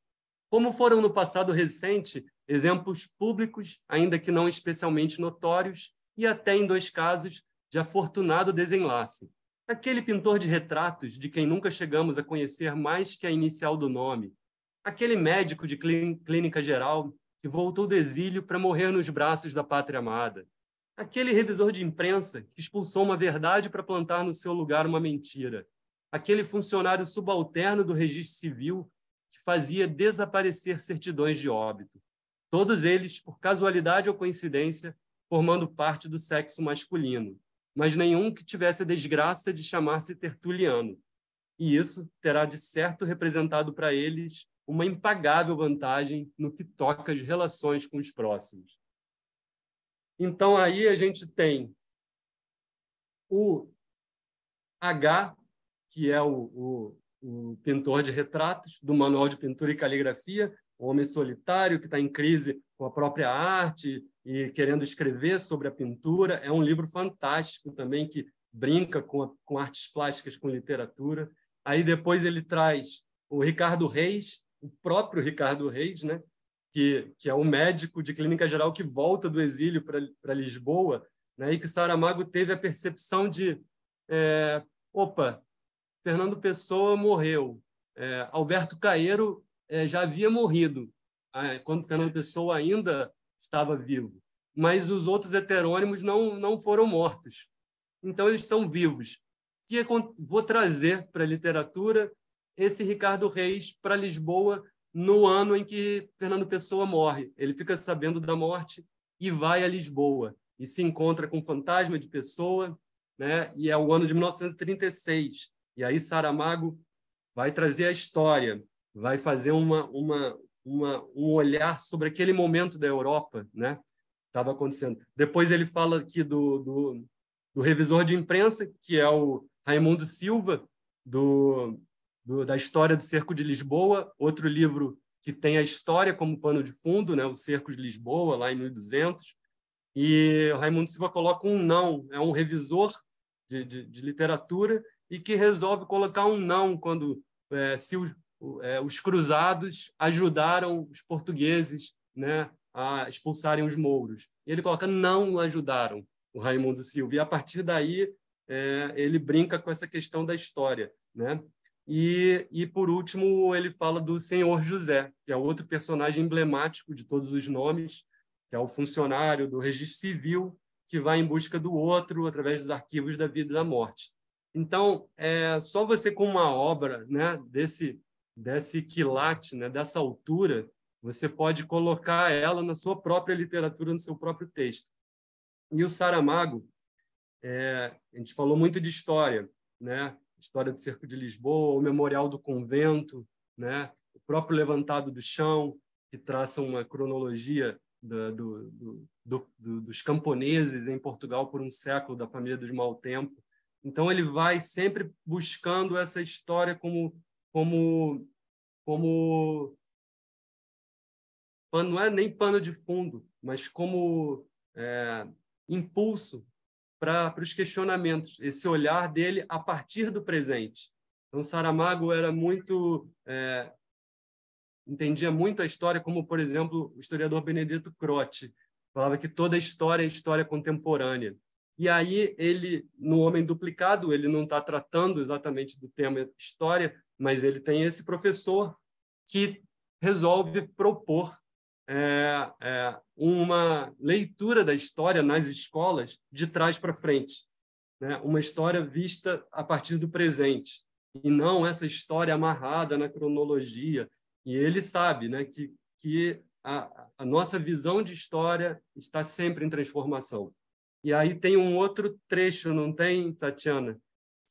Como foram no passado recente exemplos públicos, ainda que não especialmente notórios, e até em 2 casos de afortunado desenlace. Aquele pintor de retratos, de quem nunca chegamos a conhecer mais que a inicial do nome, aquele médico de clínica geral que voltou do exílio para morrer nos braços da pátria amada, aquele revisor de imprensa que expulsou uma verdade para plantar no seu lugar uma mentira, aquele funcionário subalterno do registro civil que fazia desaparecer certidões de óbito. Todos eles, por casualidade ou coincidência, formando parte do sexo masculino, mas nenhum que tivesse a desgraça de chamar-se Tertuliano. E isso terá de certo representado para eles uma impagável vantagem no que toca às relações com os próximos. Então, aí a gente tem o H, que é o pintor de retratos do Manual de Pintura e Caligrafia, o homem solitário que está em crise com a própria arte e querendo escrever sobre a pintura. É um livro fantástico também, que brinca com artes plásticas, com literatura. Aí depois ele traz o Ricardo Reis, o próprio Ricardo Reis, né? que é o médico de clínica geral que volta do exílio para Lisboa, né? E que Saramago teve a percepção de opa, Fernando Pessoa morreu, Alberto Caeiro já havia morrido quando Fernando Pessoa ainda estava vivo, mas os outros heterônimos não foram mortos. Então, eles estão vivos. E vou trazer para a literatura esse Ricardo Reis para Lisboa no ano em que Fernando Pessoa morre. Ele fica sabendo da morte e vai a Lisboa e se encontra com o fantasma de Pessoa, né? E é o ano de 1936. E aí Saramago vai trazer a história, vai fazer um olhar sobre aquele momento da Europa, né? Estava acontecendo. Depois ele fala aqui do revisor de imprensa, que é o Raimundo Silva, da História do Cerco de Lisboa, outro livro que tem a história como pano de fundo, né? O Cerco de Lisboa, lá em 1200. E o Raimundo Silva coloca um não, é um revisor de literatura e que resolve colocar um não quando os cruzados ajudaram os portugueses, né, a expulsarem os mouros. E ele coloca não ajudaram. o Raimundo Silva. E, a partir daí, ele brinca com essa questão da história, né? E, por último, ele fala do Senhor José, que é outro personagem emblemático de todos os nomes, que é o funcionário do registro civil que vai em busca do outro através dos arquivos da vida e da morte. Então, só você com uma obra, né, desse quilate, né, dessa altura, você pode colocar ela na sua própria literatura, no seu próprio texto. E o Saramago, a gente falou muito de história, né? História do Cerco de Lisboa, o Memorial do Convento, né? O próprio Levantado do Chão, que traça uma cronologia dos camponeses em Portugal por um século, da família dos Mau Tempo. Então, ele vai sempre buscando essa história como não é nem pano de fundo, mas como impulso para os questionamentos, esse olhar dele a partir do presente. Então, Saramago era entendia muito a história, como, por exemplo, o historiador Benedetto Croce falava que toda história é história contemporânea. E aí, ele, no Homem Duplicado, ele não está tratando exatamente do tema história, mas ele tem esse professor que resolve propor uma leitura da história nas escolas de trás para frente, né? Uma história vista a partir do presente, e não essa história amarrada na cronologia. E ele sabe, né, que a nossa visão de história está sempre em transformação. E aí tem um outro trecho, não tem, Tatiana,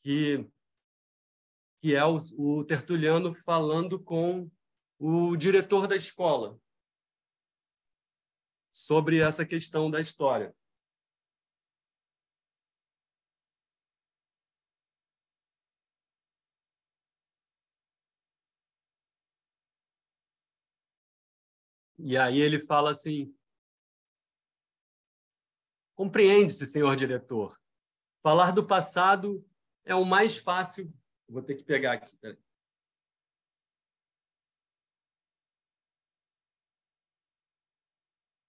que é o Tertuliano falando com o diretor da escola sobre essa questão da história. E aí ele fala assim: compreende-se, senhor diretor, falar do passado é o mais fácil... Vou ter que pegar aqui, peraí.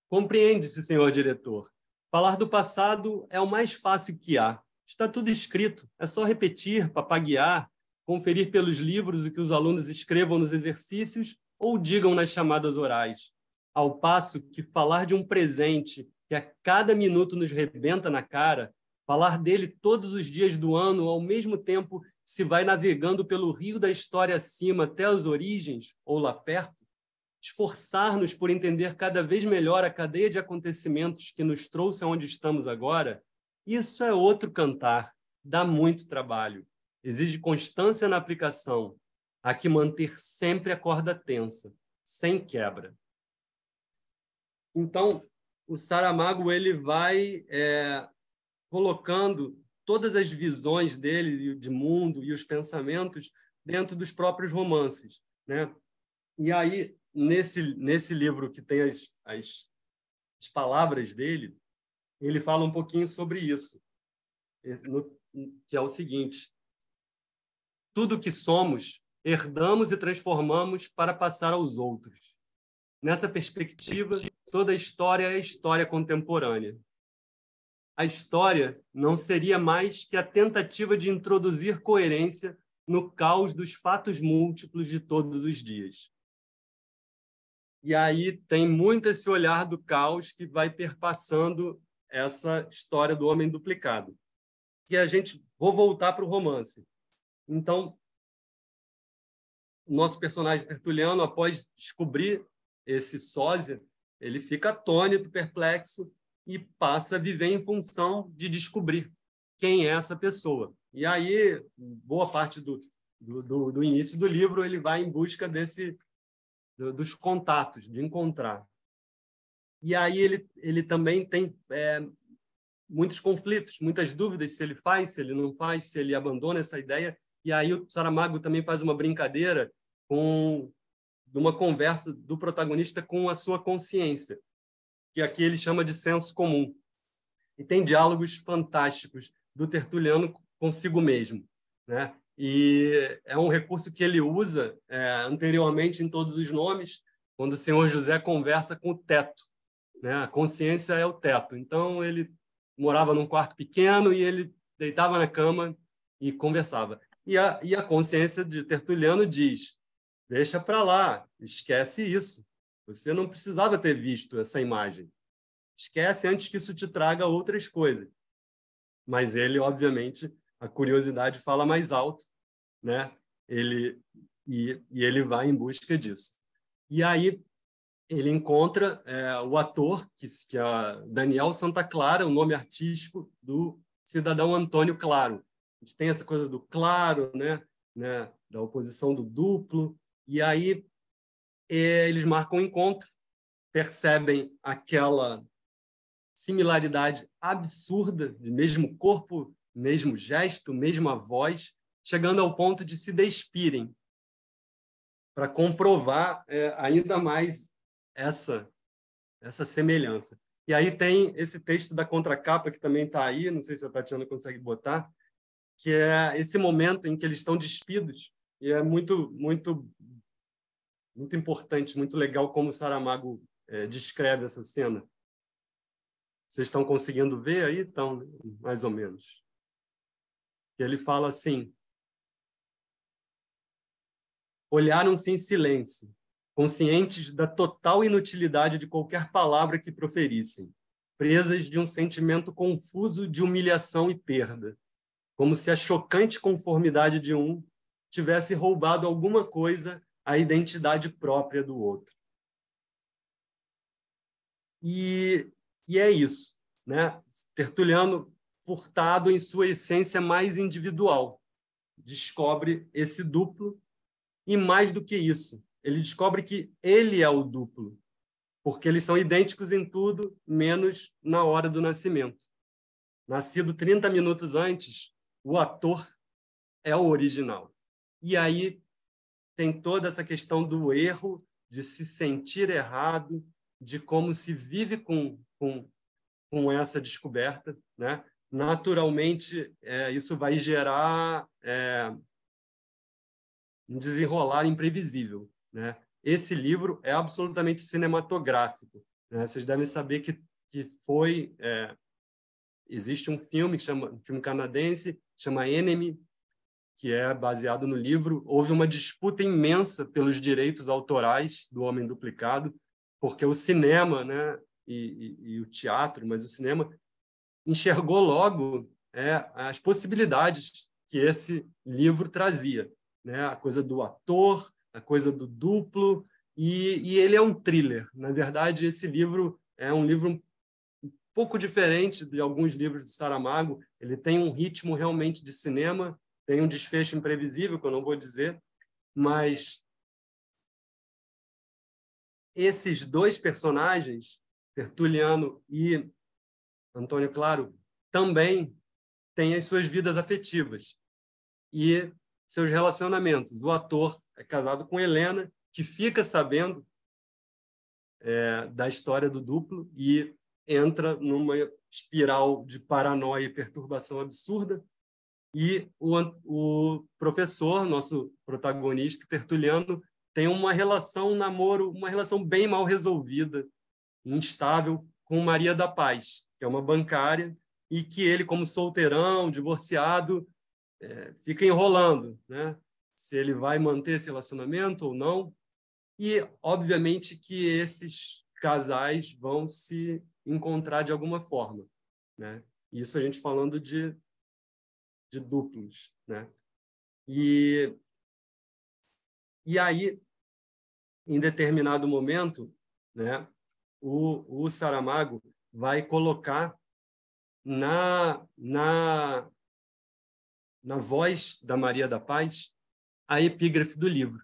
Compreende-se, senhor diretor. Falar do passado é o mais fácil que há. Está tudo escrito. É só repetir, papaguear, conferir pelos livros o que os alunos escrevam nos exercícios ou digam nas chamadas orais. Ao passo que falar de um presente que a cada minuto nos rebenta na cara, falar dele todos os dias do ano, ao mesmo tempo que se vai navegando pelo rio da história acima até as origens, ou lá perto, esforçar-nos por entender cada vez melhor a cadeia de acontecimentos que nos trouxe aonde estamos agora, isso é outro cantar, dá muito trabalho, exige constância na aplicação, há que manter sempre a corda tensa, sem quebra. Então, o Saramago ele vai colocando todas as visões dele de mundo e os pensamentos dentro dos próprios romances, né? E aí, nesse livro que tem as palavras dele, ele fala um pouquinho sobre isso, que é o seguinte: tudo que somos, herdamos e transformamos para passar aos outros. Nessa perspectiva, toda história é história contemporânea. A história não seria mais que a tentativa de introduzir coerência no caos dos fatos múltiplos de todos os dias. E aí tem muito esse olhar do caos que vai perpassando essa história do Homem Duplicado. E vou voltar para o romance. Então, o nosso personagem Tertuliano, após descobrir esse sósia, ele fica atônito, perplexo, e passa a viver em função de descobrir quem é essa pessoa. E aí, boa parte do início do livro, ele vai em busca dos contatos, de encontrar. E aí ele também tem muitos conflitos, muitas dúvidas se ele faz, se ele não faz, se ele abandona essa ideia. E aí o Saramago também faz uma brincadeira de uma conversa do protagonista com a sua consciência, que aqui ele chama de senso comum. E tem diálogos fantásticos do Tertuliano consigo mesmo, né? E é um recurso que ele usa anteriormente em Todos os Nomes, quando o senhor José conversa com o teto, né? A consciência é o teto. Então, ele, morava num quarto pequeno e ele deitava na cama e conversava. E a consciência de Tertuliano diz: deixa para lá, esquece isso. Você não precisava ter visto essa imagem. Esquece antes que isso te traga outras coisas. Mas ele, obviamente, a curiosidade fala mais alto, né? Ele vai em busca disso. E aí ele encontra o ator, que é Daniel Santa Clara, o nome artístico do cidadão Antônio Claro. A gente tem essa coisa do claro, né? Da oposição do duplo. E aí eles marcam um encontro, percebem aquela similaridade absurda, de mesmo corpo, mesmo gesto, mesma voz, chegando ao ponto de se despirem para comprovar ainda mais essa semelhança. E aí tem esse texto da contracapa, que também está aí, não sei se a Tatiana consegue botar, que é esse momento em que eles estão despidos, e é muito, muito, muito importante, muito legal como o Saramago descreve essa cena. Vocês estão conseguindo ver aí? Então, mais ou menos. Ele fala assim: olharam-se em silêncio, conscientes da total inutilidade de qualquer palavra que proferissem, presas de um sentimento confuso de humilhação e perda, como se a chocante conformidade de um tivesse roubado alguma coisa à identidade própria do outro. E é isso, né? Tertuliano, furtado em sua essência mais individual, descobre esse duplo, e mais do que isso, ele descobre que ele é o duplo, porque eles são idênticos em tudo, menos na hora do nascimento. Nascido 30 minutos antes, o ator é o original. E aí tem toda essa questão do erro, de se sentir errado, de como se vive com essa descoberta, né? Naturalmente, isso vai gerar um desenrolar imprevisível, né? Esse livro é absolutamente cinematográfico, né? Vocês devem saber que foi existe um filme um filme canadense, chama Enemy, que é baseado no livro. Houve uma disputa imensa pelos direitos autorais do Homem Duplicado, porque o cinema, né, e o teatro, mas o cinema enxergou logo as possibilidades que esse livro trazia, né? A coisa do ator, a coisa do duplo, e ele é um thriller. Na verdade, esse livro é um livro um pouco diferente de alguns livros de Saramago. Ele tem um ritmo realmente de cinema, tem um desfecho imprevisível, que eu não vou dizer, mas esses dois personagens, Tertuliano e Antônio Claro, também têm as suas vidas afetivas e seus relacionamentos. O ator é casado com Helena, que fica sabendo da história do duplo e entra numa espiral de paranoia e perturbação absurda. E o professor, nosso protagonista, Tertuliano, tem uma relação, um namoro, uma relação bem mal resolvida, instável, com Maria da Paz, que é uma bancária, e que ele, como solteirão, divorciado, fica enrolando, né? Se ele vai manter esse relacionamento ou não. E, obviamente, que esses casais vão se encontrar de alguma forma, né? Isso a gente falando de duplos, né? E aí, em determinado momento, né, o Saramago vai colocar na voz da Maria da Paz a epígrafe do livro.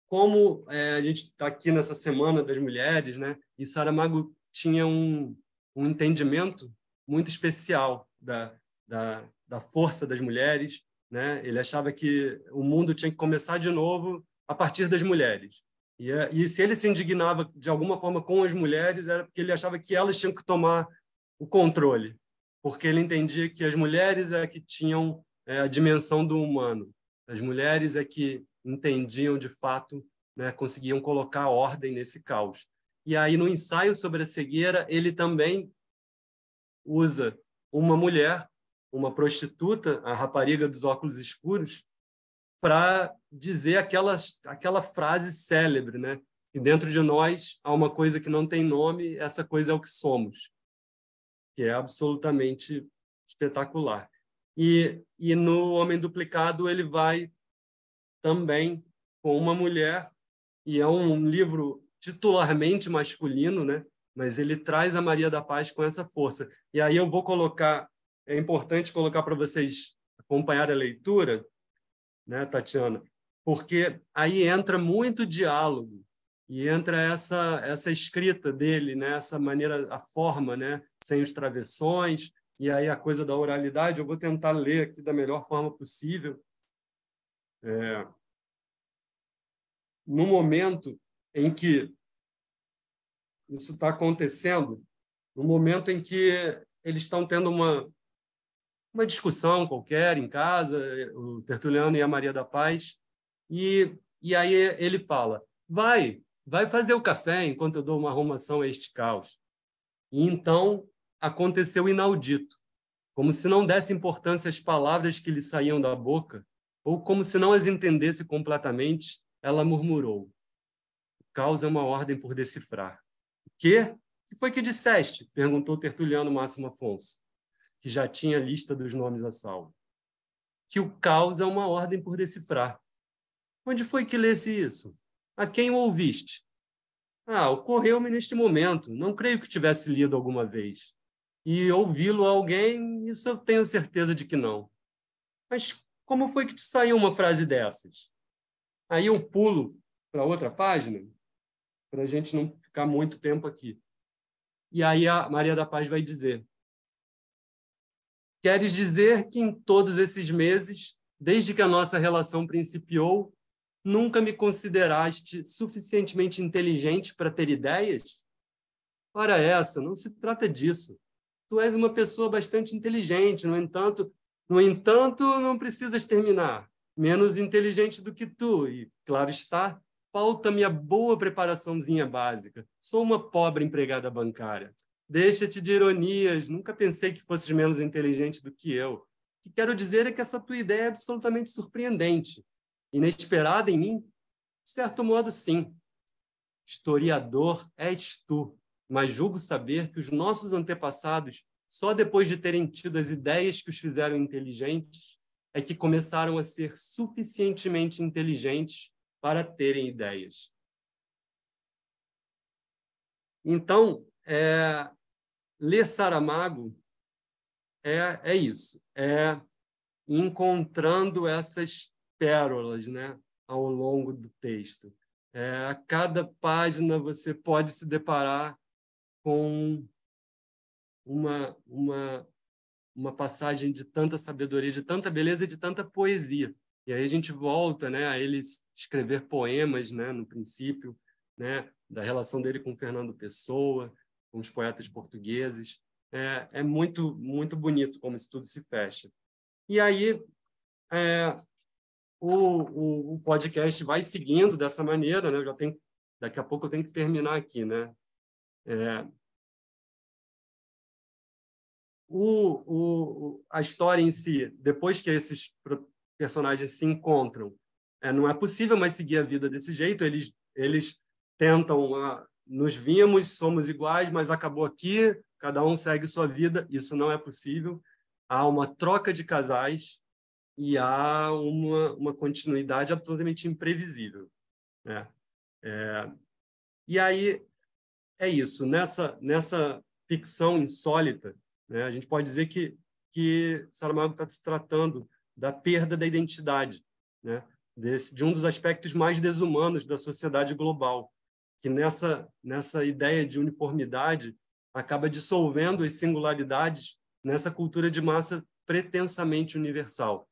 Como a gente está aqui nessa Semana das Mulheres, né, e Saramago tinha um entendimento muito especial da força das mulheres, né? Ele achava que o mundo tinha que começar de novo a partir das mulheres. E se ele se indignava de alguma forma com as mulheres, era porque ele achava que elas tinham que tomar o controle, porque ele entendia que as mulheres é que tinham a dimensão do humano. As mulheres é que entendiam de fato, né, conseguiam colocar ordem nesse caos. E aí, no ensaio sobre a cegueira, ele também usa uma mulher, uma prostituta, a rapariga dos óculos escuros, para dizer aquela frase célebre, né? E dentro de nós há uma coisa que não tem nome, essa coisa é o que somos, que é absolutamente espetacular. E no Homem Duplicado ele vai também com uma mulher, e é um livro titularmente masculino, né? Mas ele traz a Maria da Paz com essa força. E aí eu vou colocar, é importante colocar para vocês acompanhar a leitura, né, Tatiana? Porque aí entra muito diálogo e entra essa escrita dele, né? Essa maneira, a forma, né? Sem os travessões, e aí a coisa da oralidade. Eu vou tentar ler aqui da melhor forma possível. No momento em que isso está acontecendo, no momento em que eles estão tendo uma discussão qualquer em casa, o Tertuliano e a Maria da Paz, e aí ele fala, vai fazer o café enquanto eu dou uma arrumação a este caos. E então aconteceu o inaudito, como se não desse importância às palavras que lhe saíam da boca, ou como se não as entendesse completamente, ela murmurou, o caos é uma ordem por decifrar. Que foi que disseste? Perguntou o Tertuliano Máximo Afonso, que já tinha a lista dos nomes a salvo. Que o caos é uma ordem por decifrar. Onde foi que lesse isso? A quem o ouviste? Ocorreu-me neste momento. Não creio que tivesse lido alguma vez. E ouvi-lo a alguém, isso eu tenho certeza de que não. Mas como foi que te saiu uma frase dessas? Aí eu pulo para outra página, para a gente não ficar muito tempo aqui. E aí a Maria da Paz vai dizer, queres dizer que em todos esses meses, desde que a nossa relação principiou, nunca me consideraste suficientemente inteligente para ter ideias? Ora essa, não se trata disso. Tu és uma pessoa bastante inteligente, no entanto, não precisas terminar. Menos inteligente do que tu, e, claro está, falta-me a boa preparaçãozinha básica. Sou uma pobre empregada bancária. Deixa-te de ironias, nunca pensei que fosses menos inteligente do que eu. O que quero dizer é que essa tua ideia é absolutamente surpreendente. Inesperada em mim? De certo modo, sim. Historiador és tu, mas julgo saber que os nossos antepassados, só depois de terem tido as ideias que os fizeram inteligentes, é que começaram a ser suficientemente inteligentes para terem ideias. Então, ler Saramago é isso, é encontrando essas pérolas, né, ao longo do texto. A cada página você pode se deparar com uma passagem de tanta sabedoria, de tanta beleza e de tanta poesia. E aí a gente volta, né, a ele escrever poemas, né, no princípio, né, da relação dele com Fernando Pessoa, com os poetas portugueses. É muito, muito bonito como isso tudo se fecha. E aí o podcast vai seguindo dessa maneira, né? Daqui a pouco eu tenho que terminar aqui, né? A história em si, depois que esses personagens se encontram, não é possível mais seguir a vida desse jeito. Eles tentam, nos vimos, somos iguais, mas acabou aqui, cada um segue sua vida. Isso não é possível. Há uma troca de casais e há uma continuidade absolutamente imprevisível, né? E aí é isso. Nessa ficção insólita, né, a gente pode dizer que Saramago está se tratando da perda da identidade, né, de um dos aspectos mais desumanos da sociedade global, que nessa ideia de uniformidade acaba dissolvendo as singularidades nessa cultura de massa pretensamente universal.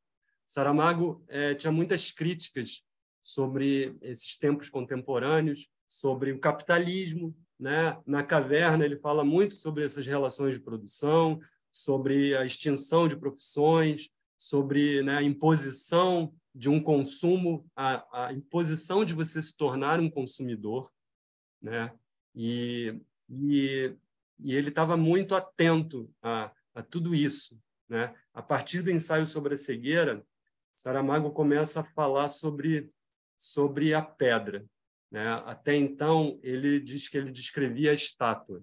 Saramago tinha muitas críticas sobre esses tempos contemporâneos, sobre o capitalismo, né? Na Caverna ele fala muito sobre essas relações de produção, sobre a extinção de profissões, sobre, né, a imposição de um consumo, a imposição de você se tornar um consumidor, né? E ele estava muito atento a tudo isso, né? A partir do ensaio sobre a cegueira, Saramago começa a falar sobre a pedra, né? Até então, ele diz que ele descrevia a estátua.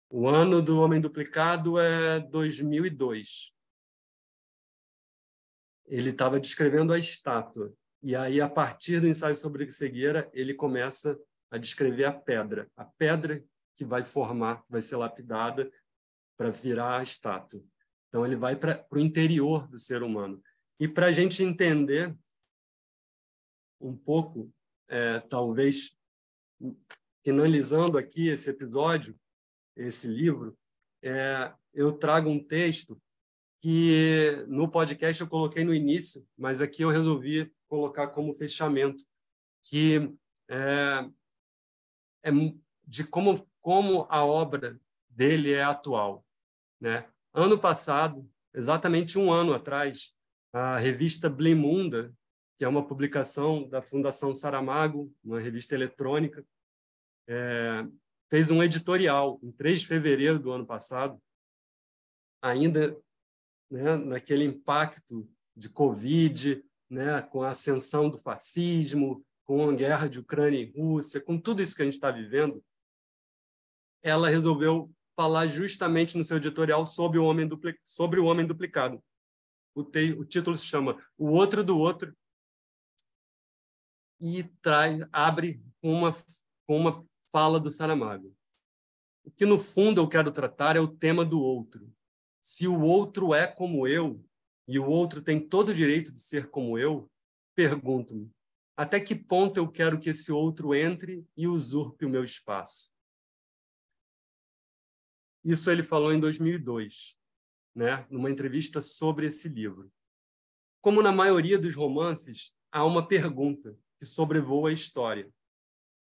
O ano do Homem Duplicado é 2002. Ele estava descrevendo a estátua. E aí, a partir do ensaio sobre a cegueira, ele começa a descrever a pedra que vai formar, vai ser lapidada para virar a estátua. Então, ele vai para o interior do ser humano. E para a gente entender um pouco, talvez, finalizando aqui esse episódio, esse livro, eu trago um texto que no podcast eu coloquei no início, mas aqui eu resolvi colocar como fechamento, que é de como a obra dele é atual, né? Ano passado, exatamente um ano atrás, a revista Blimunda, que é uma publicação da Fundação Saramago, uma revista eletrônica, fez um editorial em 3 de fevereiro do ano passado, ainda, né, naquele impacto de Covid, né, com a ascensão do fascismo, com a guerra de Ucrânia e Rússia, com tudo isso que a gente está vivendo, ela resolveu falar justamente no seu editorial sobre o homem duplicado. O título se chama O Outro do Outro e abre com uma fala do Saramago. O que, no fundo, eu quero tratar é o tema do outro. Se o outro é como eu e o outro tem todo o direito de ser como eu, pergunto-me, até que ponto eu quero que esse outro entre e usurpe o meu espaço? Isso ele falou em 2002, né, numa entrevista sobre esse livro. Como na maioria dos romances, há uma pergunta que sobrevoa a história.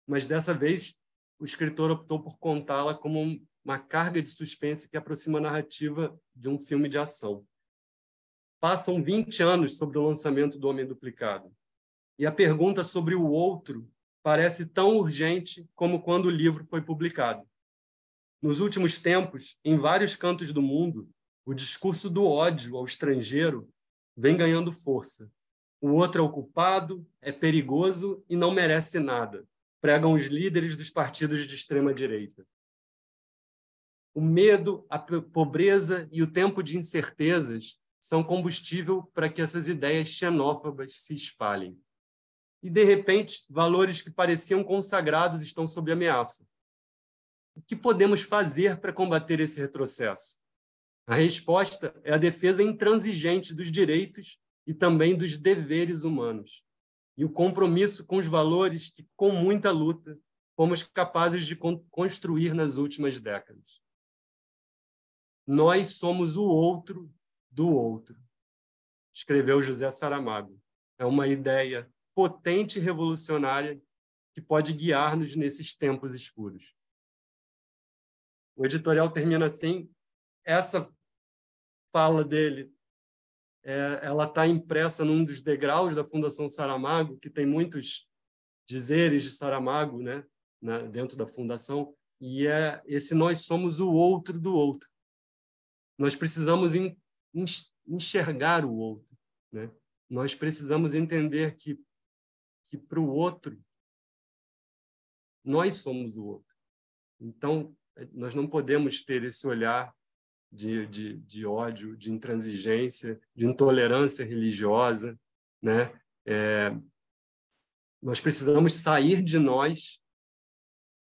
Mas, dessa vez, o escritor optou por contá-la como uma carga de suspense que aproxima a narrativa de um filme de ação. Passam 20 anos sobre o lançamento do Homem Duplicado. E a pergunta sobre o outro parece tão urgente como quando o livro foi publicado. Nos últimos tempos, em vários cantos do mundo, o discurso do ódio ao estrangeiro vem ganhando força. O outro é o culpado, é perigoso e não merece nada, pregam os líderes dos partidos de extrema-direita. O medo, a pobreza e o tempo de incertezas são combustível para que essas ideias xenófobas se espalhem. E, de repente, valores que pareciam consagrados estão sob ameaça. O que podemos fazer para combater esse retrocesso? A resposta é a defesa intransigente dos direitos e também dos deveres humanos, e o compromisso com os valores que, com muita luta, fomos capazes de construir nas últimas décadas. Nós somos o outro do outro, escreveu José Saramago. É uma ideia potente e revolucionária que pode guiar-nos nesses tempos escuros. O editorial termina assim. Essa fala dele, ela está impressa num dos degraus da Fundação Saramago, que tem muitos dizeres de Saramago, né, dentro da Fundação, e é esse nós somos o outro do outro. Nós precisamos enxergar o outro, né? Nós precisamos entender que para o outro, nós somos o outro. Então, nós não podemos ter esse olhar de ódio, de intransigência, de intolerância religiosa, né? Nós precisamos sair de nós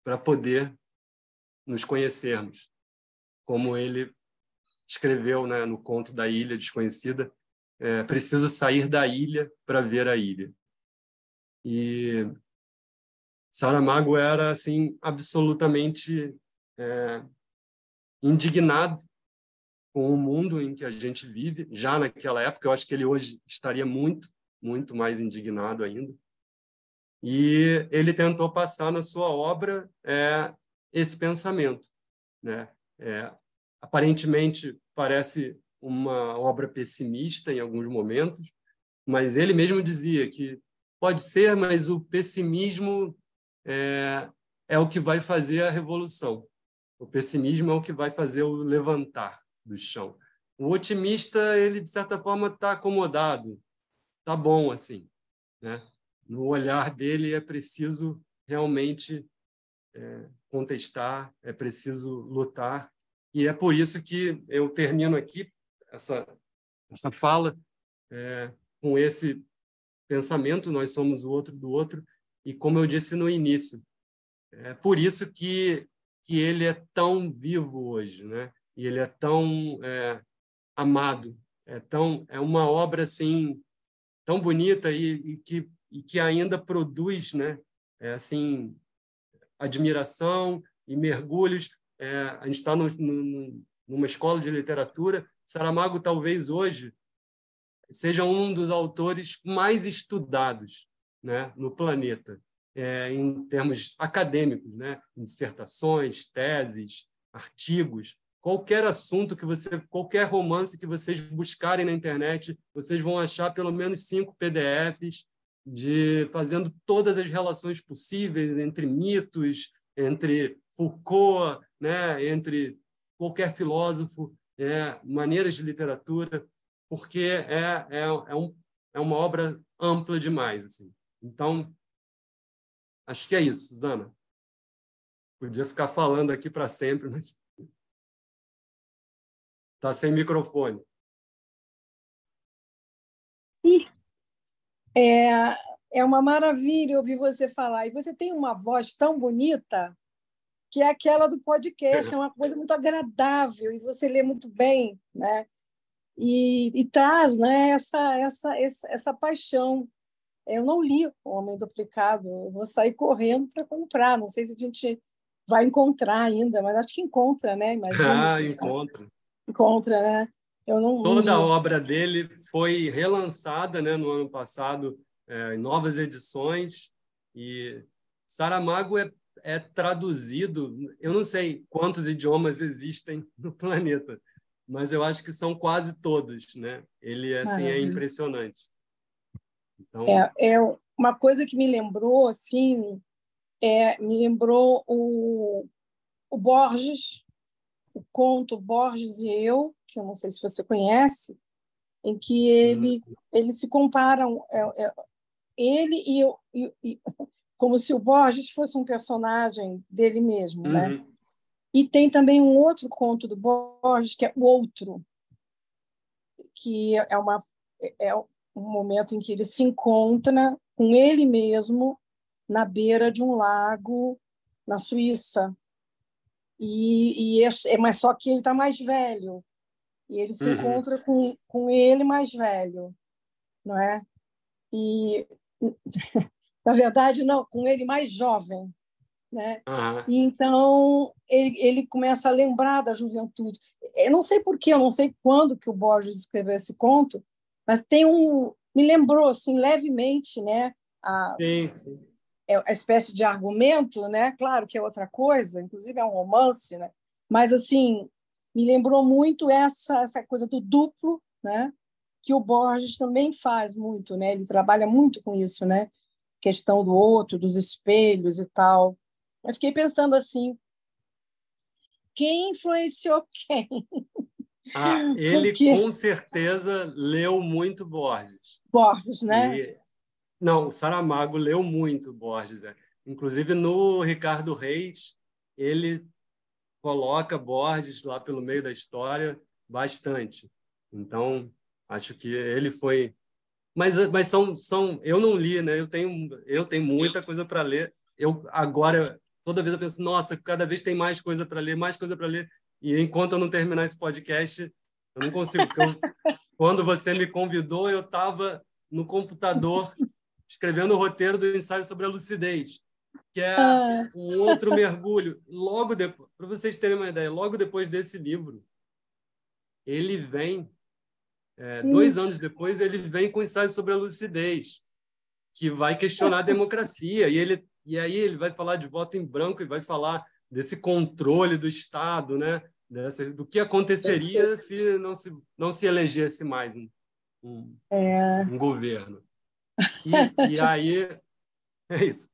para poder nos conhecermos. Como ele escreveu, né, no conto da Ilha Desconhecida, preciso sair da ilha para ver a ilha. E Saramago era assim absolutamente indignado com o mundo em que a gente vive, já naquela época. Eu acho que ele hoje estaria muito, muito mais indignado ainda. E ele tentou passar na sua obra esse pensamento, né? Aparentemente parece uma obra pessimista em alguns momentos, mas ele mesmo dizia que pode ser, mas o pessimismo é o que vai fazer a revolução. O pessimismo é o que vai fazer o levantar do chão. O otimista, ele, de certa forma, está acomodado, está bom assim, né? No olhar dele é preciso realmente contestar, é preciso lutar, e é por isso que eu termino aqui essa fala com esse pensamento: nós somos o outro do outro, e como eu disse no início, é por isso que ele é tão vivo hoje, né? E ele é tão amado, é uma obra assim tão bonita e que ainda produz, né? Assim, admiração e mergulhos. A gente está numa escola de literatura. Saramago talvez hoje seja um dos autores mais estudados, né, no planeta, em termos acadêmicos, né, em dissertações, teses, artigos. Qualquer assunto qualquer romance que vocês buscarem na internet, vocês vão achar pelo menos 5 PDFs fazendo todas as relações possíveis entre mitos, entre Foucault, né, entre qualquer filósofo, maneiras de literatura, porque é uma obra ampla demais, assim. Então, acho que é isso, Suzana. Podia ficar falando aqui para sempre, mas está sem microfone. É uma maravilha ouvir você falar. E você tem uma voz tão bonita, que é aquela do podcast, é uma coisa muito agradável, e você lê muito bem, né? E traz, né, essa paixão. Eu não li O Homem Duplicado, eu vou sair correndo para comprar. Não sei se a gente vai encontrar ainda, mas acho que encontra, né? Imagina. Encontra. Encontra, né? Eu não li. Toda a obra dele foi relançada, né, no ano passado, em novas edições, e Saramago é traduzido, eu não sei quantos idiomas existem no planeta, mas eu acho que são quase todos, né? Ele assim, é impressionante. Então... uma coisa que me lembrou, assim, me lembrou o Borges, o conto Borges e Eu, que eu não sei se você conhece, em que eles se comparam, ele e como se o Borges fosse um personagem dele mesmo, né? E tem também um outro conto do Borges, que é O Outro, que é um momento em que ele se encontra com ele mesmo na beira de um lago na Suíça. Mas só que ele está mais velho, e ele se encontra com ele mais velho, não é? E, na verdade, não, com ele mais jovem, né? E então ele começa a lembrar da juventude. Eu não sei por quê, eu não sei quando que o Borges escreveu esse conto, mas me lembrou assim levemente, né? Sim. A espécie de argumento, né? Claro que é outra coisa, inclusive é um romance, né? Mas assim me lembrou muito essa coisa do duplo, né? Que o Borges também faz muito, né? Ele trabalha muito com isso, né? Questão do outro, dos espelhos e tal. Eu fiquei pensando assim, quem influenciou quem? Ele com certeza leu muito Borges. Borges, né? Não, o Saramago leu muito Borges. Inclusive, no Ricardo Reis, ele coloca Borges lá pelo meio da história bastante. Então, acho que ele foi... Mas eu não li, né? Eu tenho muita coisa para ler. Agora, toda vez eu penso, nossa, cada vez tem mais coisa para ler, mais coisa para ler. E enquanto eu não terminar esse podcast, eu não consigo. Quando você me convidou, eu estava no computador escrevendo o roteiro do ensaio sobre a lucidez, que é um outro mergulho. Logo depois, para vocês terem uma ideia, logo depois desse livro, ele vem, 2 anos depois, ele vem com o ensaio sobre a lucidez, que vai questionar a democracia. E aí ele vai falar de voto em branco e vai falar desse controle do Estado, né? Do que aconteceria se não se elegesse mais um governo. E aí, é isso.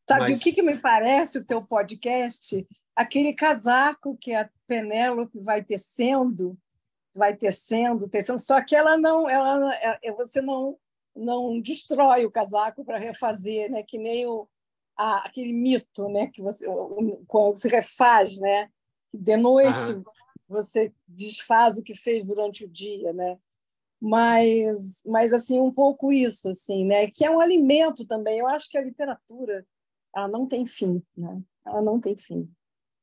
Sabe o que me parece o teu podcast? aquele casaco que a Penélope vai tecendo, só que você não destrói o casaco para refazer, né? Que nem aquele mito, né? Que quando se refaz, né? Que de noite você desfaz o que fez durante o dia, né? Mas assim, um pouco isso, assim, né? Que é um alimento também. Eu acho que a literatura, ela não tem fim, né? Ela não tem fim.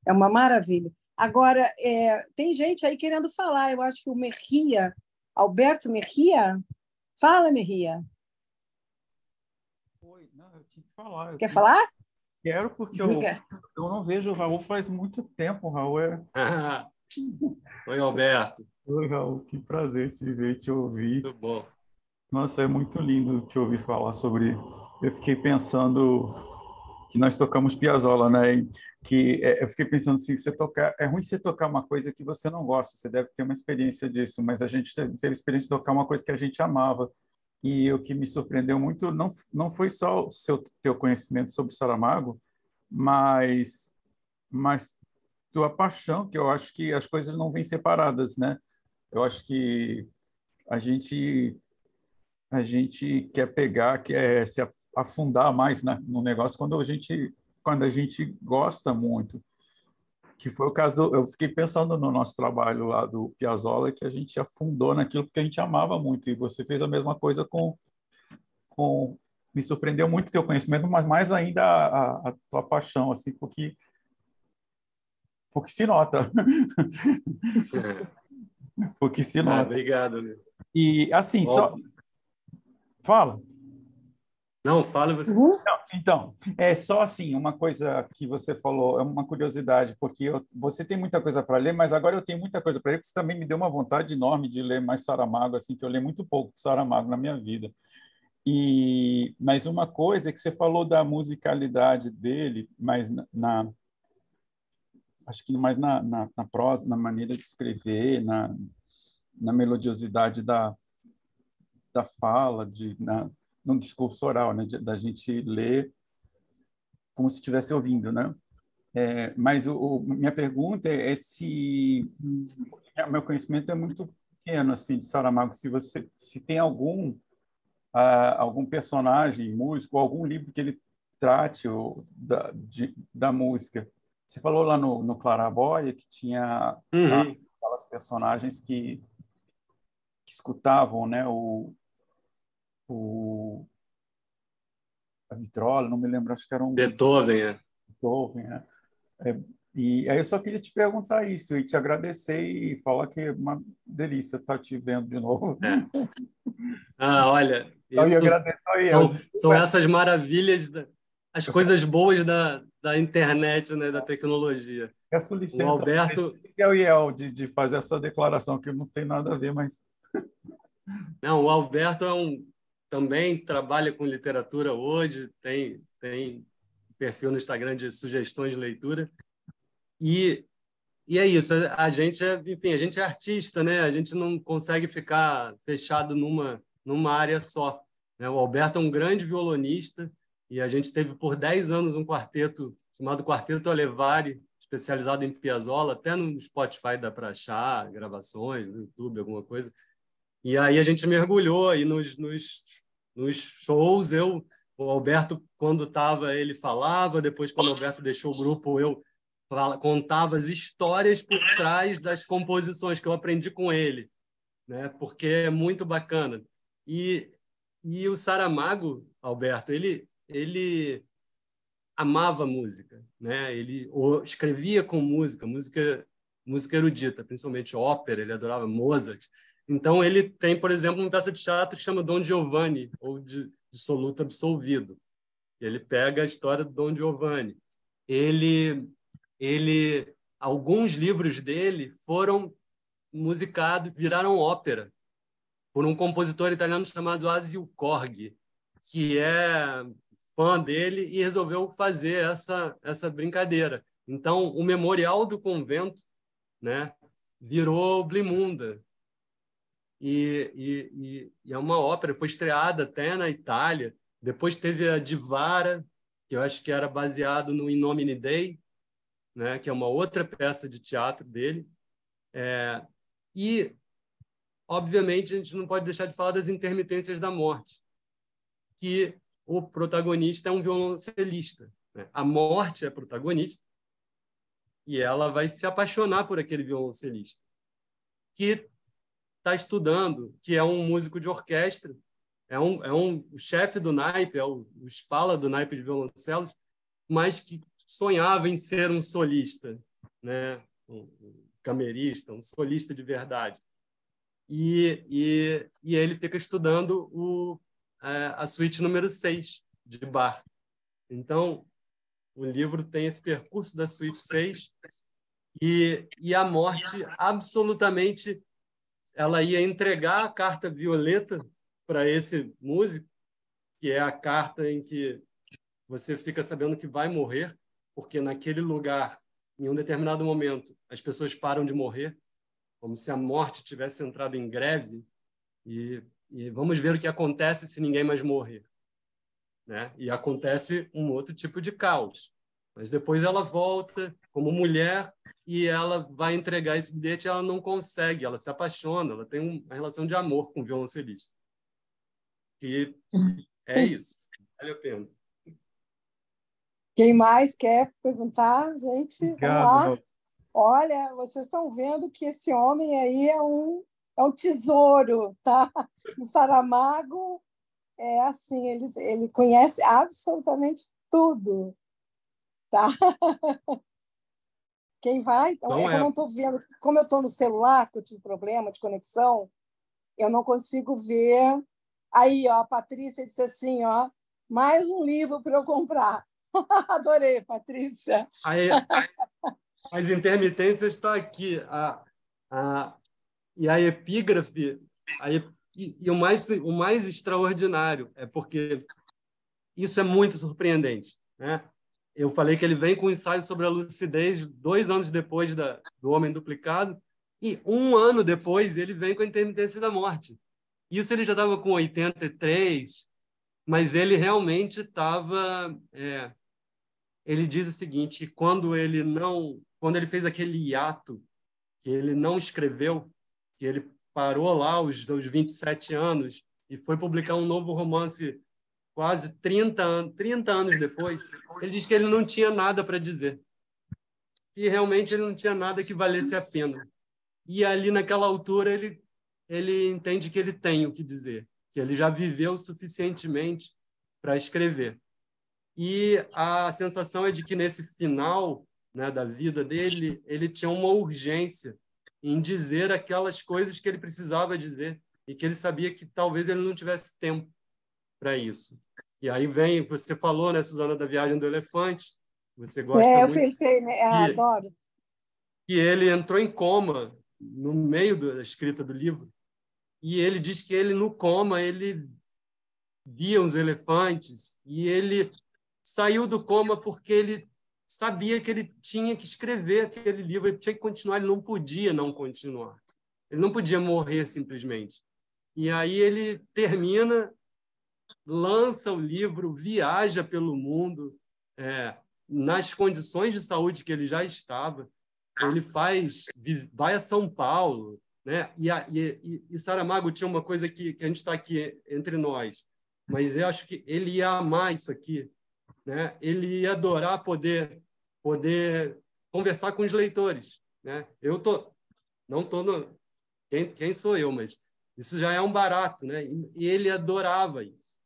É uma maravilha. Agora, tem gente aí querendo falar. Eu acho que o Merria, Alberto Merria, fala, Merria. Oi, não, eu tinha que falar. Quer falar? Quero, porque eu não vejo o Raul faz muito tempo. O Raul Oi, Alberto. Oi, Raul, que prazer te ver e te ouvir. Tudo bom. Nossa, é muito lindo te ouvir falar sobre... Eu fiquei pensando que nós tocamos Piazzolla, né? Eu fiquei pensando assim, é ruim você tocar uma coisa que você não gosta, você deve ter uma experiência disso, mas a gente teve a experiência de tocar uma coisa que a gente amava. E o que me surpreendeu muito não foi só o teu conhecimento sobre Saramago, mas tua paixão, que eu acho que as coisas não vêm separadas, né? Eu acho que a gente a gente quer pegar, quer se afundar mais no negócio quando a gente gosta muito, que foi o caso eu fiquei pensando no nosso trabalho lá do Piazzolla, que a gente afundou naquilo porque a gente amava muito, e você fez a mesma coisa com me surpreendeu muito o teu conhecimento, mas mais ainda a tua paixão, assim, porque se nota. Porque se nota. Obrigado. Né? E, assim, só... Fala. Não, fala você. Não, então, é só assim, uma coisa que você falou, é uma curiosidade, porque você tem muita coisa para ler, mas agora eu tenho muita coisa para ler, porque você também me deu uma vontade enorme de ler mais Saramago, assim, que eu leio muito pouco de Saramago na minha vida. Mas uma coisa é que você falou da musicalidade dele, mas acho que mais na prosa, na maneira de escrever, na melodiosidade da fala, no discurso oral, né, da gente ler como se estivesse ouvindo, né? Mas minha pergunta é se meu conhecimento é muito pequeno assim de Saramago, se tem algum personagem músico, algum livro que ele trate da música. Você falou lá no Claraboia que tinha aquelas personagens que escutavam, né, a vitrola, não me lembro, acho que era Beethoven. Beethoven, né? E aí eu só queria te perguntar isso e te agradecer e falar que é uma delícia estar te vendo de novo. Olha, são essas maravilhas, as coisas boas da internet, né, da tecnologia. Peço licença, o Alberto, de fazer essa declaração, que não tem nada a ver, mas... Não, o Alberto também trabalha com literatura hoje, tem perfil no Instagram de sugestões de leitura. E é isso, a gente é artista, né? A gente não consegue ficar fechado numa área só, né? O Alberto é um grande violonista e a gente teve por 10 anos um quarteto chamado Quarteto Alevari, especializado em Piazzolla, até no Spotify dá para achar gravações, no YouTube, alguma coisa. E aí a gente mergulhou aí nos shows. O Alberto, quando estava, ele falava. Depois, quando o Alberto deixou o grupo, eu contava as histórias por trás das composições que eu aprendi com ele, né? Porque é muito bacana. E o Saramago, Alberto, ele amava música, né? Ele escrevia com música erudita, principalmente ópera. Ele adorava Mozart. Então, ele tem, por exemplo, uma peça de teatro que chama Don Giovanni, ou de Dissoluto Absolvido. Ele pega a história do Don Giovanni. Alguns livros dele foram musicados, viraram ópera, por um compositor italiano chamado Asio Corgi, que é fã dele e resolveu fazer essa brincadeira. Então, o Memorial do Convento, né, virou Blimunda. E é uma ópera, foi estreada até na Itália. Depois teve a Divara, que eu acho que era baseado no In Nomine Dei, né, que é uma outra peça de teatro dele. E, obviamente, a gente não pode deixar de falar das intermitências da morte, que o protagonista é um violoncelista, né? A morte é protagonista e ela vai se apaixonar por aquele violoncelista, que está estudando, que é um músico de orquestra, o chefe do naipe, o espala do naipe de violoncelos, mas que sonhava em ser um solista, né? Um camerista, um solista de verdade. E ele fica estudando a suíte número 6 de Bach. Então, o livro tem esse percurso da suíte 6 e a morte absolutamente ela ia entregar a carta violeta para esse músico, que é a carta em que você fica sabendo que vai morrer, porque naquele lugar, em um determinado momento, as pessoas param de morrer, como se a morte tivesse entrado em greve, e vamos ver o que acontece se ninguém mais morrer, né? E acontece um outro tipo de caos. Mas depois ela volta como mulher e ela vai entregar esse bilhete e ela não consegue, ela se apaixona, ela tem uma relação de amor com o violoncelista. E é isso, vale a pena. Quem mais quer perguntar, gente? Obrigado, Vamos lá. Olha, vocês estão vendo que esse homem aí é um tesouro, tá? O Saramago é assim, ele conhece absolutamente tudo, tá? Quem vai? Então, Não eu não estou vendo, como eu estou no celular, que eu tive problema de conexão, eu não consigo ver. Aí, ó, a Patrícia disse assim, ó, mais um livro para eu comprar. Adorei, Patrícia. As intermitências estão aqui. E a epígrafe, e o mais extraordinário é porque isso é muito surpreendente, né? Eu falei que ele vem com um ensaio sobre a lucidez 2 anos depois do Homem Duplicado, e 1 ano depois ele vem com a intermitência da morte. Isso ele já estava com 83, mas ele realmente estava... ele diz o seguinte, quando ele fez aquele hiato, que ele não escreveu, que ele parou lá aos 27 anos e foi publicar um novo romance quase 30 anos depois, ele diz que ele não tinha nada para dizer. E realmente ele não tinha nada que valesse a pena. E ali, naquela altura, ele entende que ele tem o que dizer, que ele já viveu suficientemente para escrever. E a sensação é de que, nesse final, né, da vida dele, ele tinha uma urgência em dizer aquelas coisas que ele precisava dizer e que ele sabia que talvez ele não tivesse tempo para isso. E aí vem, você falou, né, Suzana, da Viagem do Elefante, você gosta eu muito. pensei, né? Adoro. E ele entrou em coma no meio da escrita do livro, e ele diz que ele, no coma, ele via os elefantes, e ele saiu do coma porque ele sabia que ele tinha que escrever aquele livro, ele tinha que continuar, ele não podia não continuar. Ele não podia morrer simplesmente. E aí ele termina, lança o livro, viaja pelo mundo, nas condições de saúde que ele já estava. Ele vai a São Paulo, né? E Saramago tinha uma coisa que a gente está aqui entre nós, mas eu acho que ele ia amar isso aqui, né? Ele ia adorar poder conversar com os leitores, né? Não tô no quem sou eu, mas isso já é um barato, né? E ele adorava isso.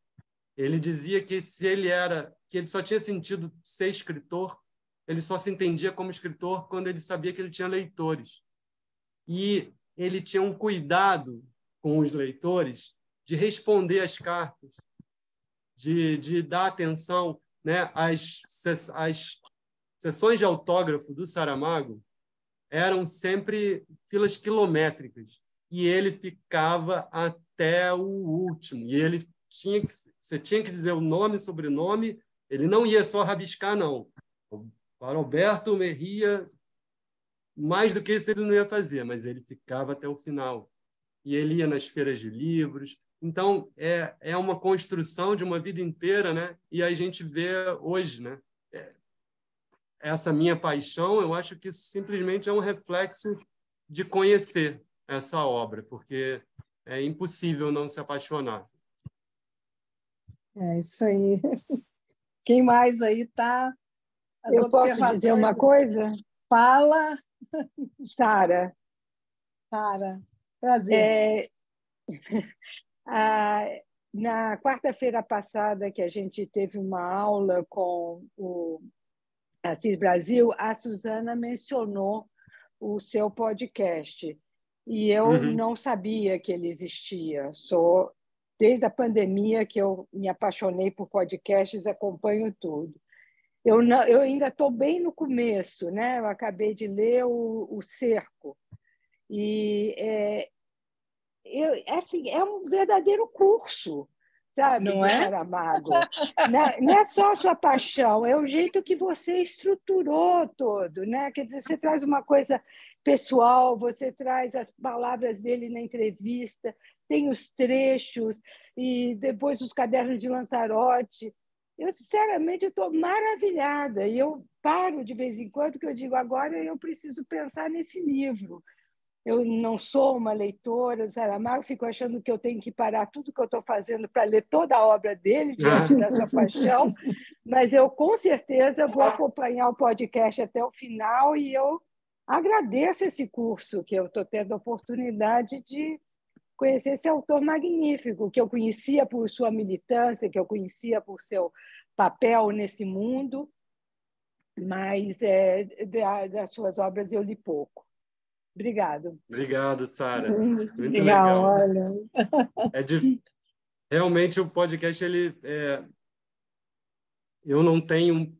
Ele dizia que que ele só tinha sentido ser escritor, ele só se entendia como escritor quando ele sabia que ele tinha leitores. E ele tinha um cuidado com os leitores de responder às cartas, de dar atenção, né? As sessões de autógrafo do Saramago eram sempre filas quilométricas e ele ficava até o último. E você tinha que dizer o nome e sobrenome, ele não ia só rabiscar, não. Para Alberto Merria, mais do que isso ele não ia fazer, mas ele ficava até o final. E ele ia nas feiras de livros. Então, é uma construção de uma vida inteira, né? E a gente vê hoje, né? essa minha paixão, eu acho que isso simplesmente é um reflexo de conhecer essa obra, porque é impossível não se apaixonar. É isso aí. Quem mais aí está? Eu posso dizer uma coisa? Fala, Sara. Sara. Prazer. Na quarta-feira passada, que a gente teve uma aula com o Assis Brasil, a Suzana mencionou o seu podcast. E eu não sabia que ele existia. Desde a pandemia que eu me apaixonei por podcasts, acompanho tudo. Eu ainda estou bem no começo, né? Eu acabei de ler o Cerco. E assim, é um verdadeiro curso, sabe, Não de é? Saramago. Não é só a sua paixão, é o jeito que você estruturou todo, né? Quer dizer, você traz uma coisa pessoal, você traz as palavras dele na entrevista, tem os trechos, e depois os cadernos de Lanzarote. Eu, sinceramente, estou maravilhada. E eu paro de vez em quando, que eu digo, agora eu preciso pensar nesse livro. Eu não sou uma leitora do Saramago, fico achando que eu tenho que parar tudo que eu estou fazendo para ler toda a obra dele, diante da sua paixão, mas eu, com certeza, vou acompanhar o podcast até o final e eu agradeço esse curso, que eu estou tendo a oportunidade de conhecer esse autor magnífico, que eu conhecia por sua militância, que eu conhecia por seu papel nesse mundo, mas das suas obras eu li pouco. Obrigado. Obrigado, Sara. Muito Legal. legal. Olha. Realmente, o podcast, eu não tenho...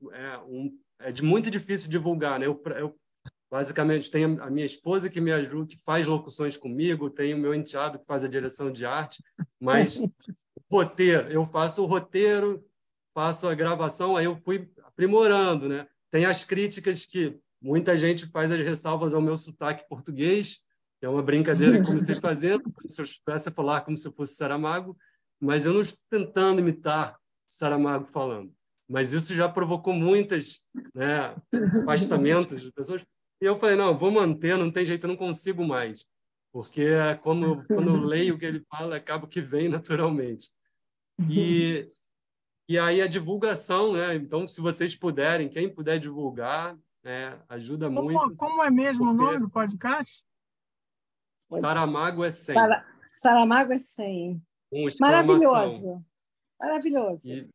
É muito difícil divulgar, né? Eu basicamente tenho a minha esposa que me ajuda, que faz locuções comigo, tenho o meu enteado que faz a direção de arte, mas eu faço o roteiro, faço a gravação, aí eu fui aprimorando, né? Tem as críticas que muita gente faz as ressalvas ao meu sotaque português, que é uma brincadeira que comecei fazendo, como se eu estivesse a falar como se eu fosse Saramago, mas eu não estou tentando imitar Saramago falando. Mas isso já provocou muitas, né, afastamentos de pessoas. E eu falei, não, vou manter, não tem jeito, eu não consigo mais. Porque quando eu leio o que ele fala, acaba que vem naturalmente. E aí a divulgação, né? Então, se vocês puderem, quem puder divulgar, ajuda muito. Como é mesmo o nome do podcast? Saramago é 100. Saramago é 100. Com exclamação. Maravilhoso. E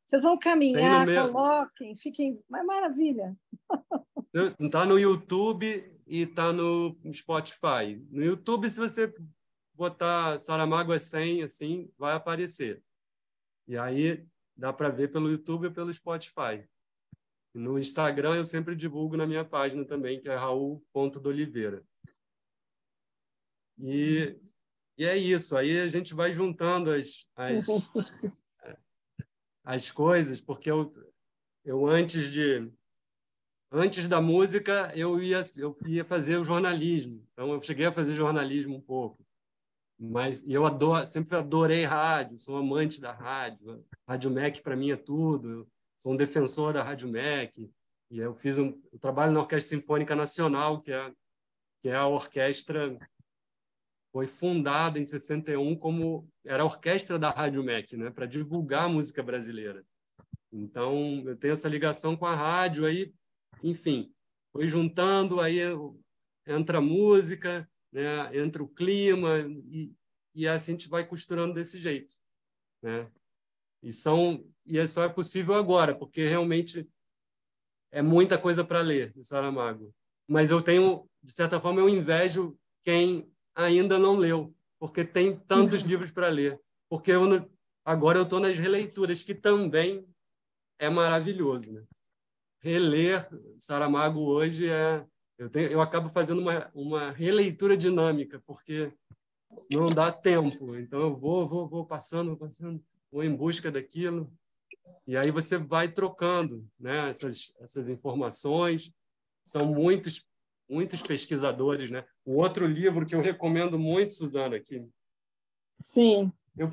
vocês vão caminhar, coloquem, fiquem... Mas maravilha. Está no YouTube e está no Spotify. No YouTube, se você botar Saramago é 100, assim, vai aparecer. E aí dá para ver pelo YouTube e pelo Spotify. No Instagram, eu sempre divulgo na minha página também, que é raul.doliveira. E é isso. Aí a gente vai juntando as coisas, porque eu antes da música, eu ia fazer o jornalismo. Então, eu cheguei a fazer jornalismo um pouco. Mas eu sempre adorei rádio, sou amante da rádio. Rádio MEC, para mim, é tudo. Eu sou um defensor da Rádio MEC. E eu trabalho na Orquestra Sinfônica Nacional, que é a orquestra... Foi fundada em 61 como... Era a orquestra da Rádio MEC, né, para divulgar a música brasileira. Então, eu tenho essa ligação com a rádio. Aí, enfim, foi juntando, aí entra a música, né? Entra o clima, e assim a gente vai costurando desse jeito, né? E só é possível agora, porque realmente é muita coisa para ler de Saramago. Mas eu tenho, de certa forma, eu invejo quem ainda não leu, porque tem tantos livros para ler. Porque agora eu estou nas releituras, que também é maravilhoso, né? Reler Saramago hoje eu acabo fazendo uma releitura dinâmica, porque não dá tempo. Então eu vou passando, vou em busca daquilo, e aí você vai trocando, né, essas informações. São muitos pesquisadores, né? Um outro livro que eu recomendo muito, Suzana, aqui. Sim. Eu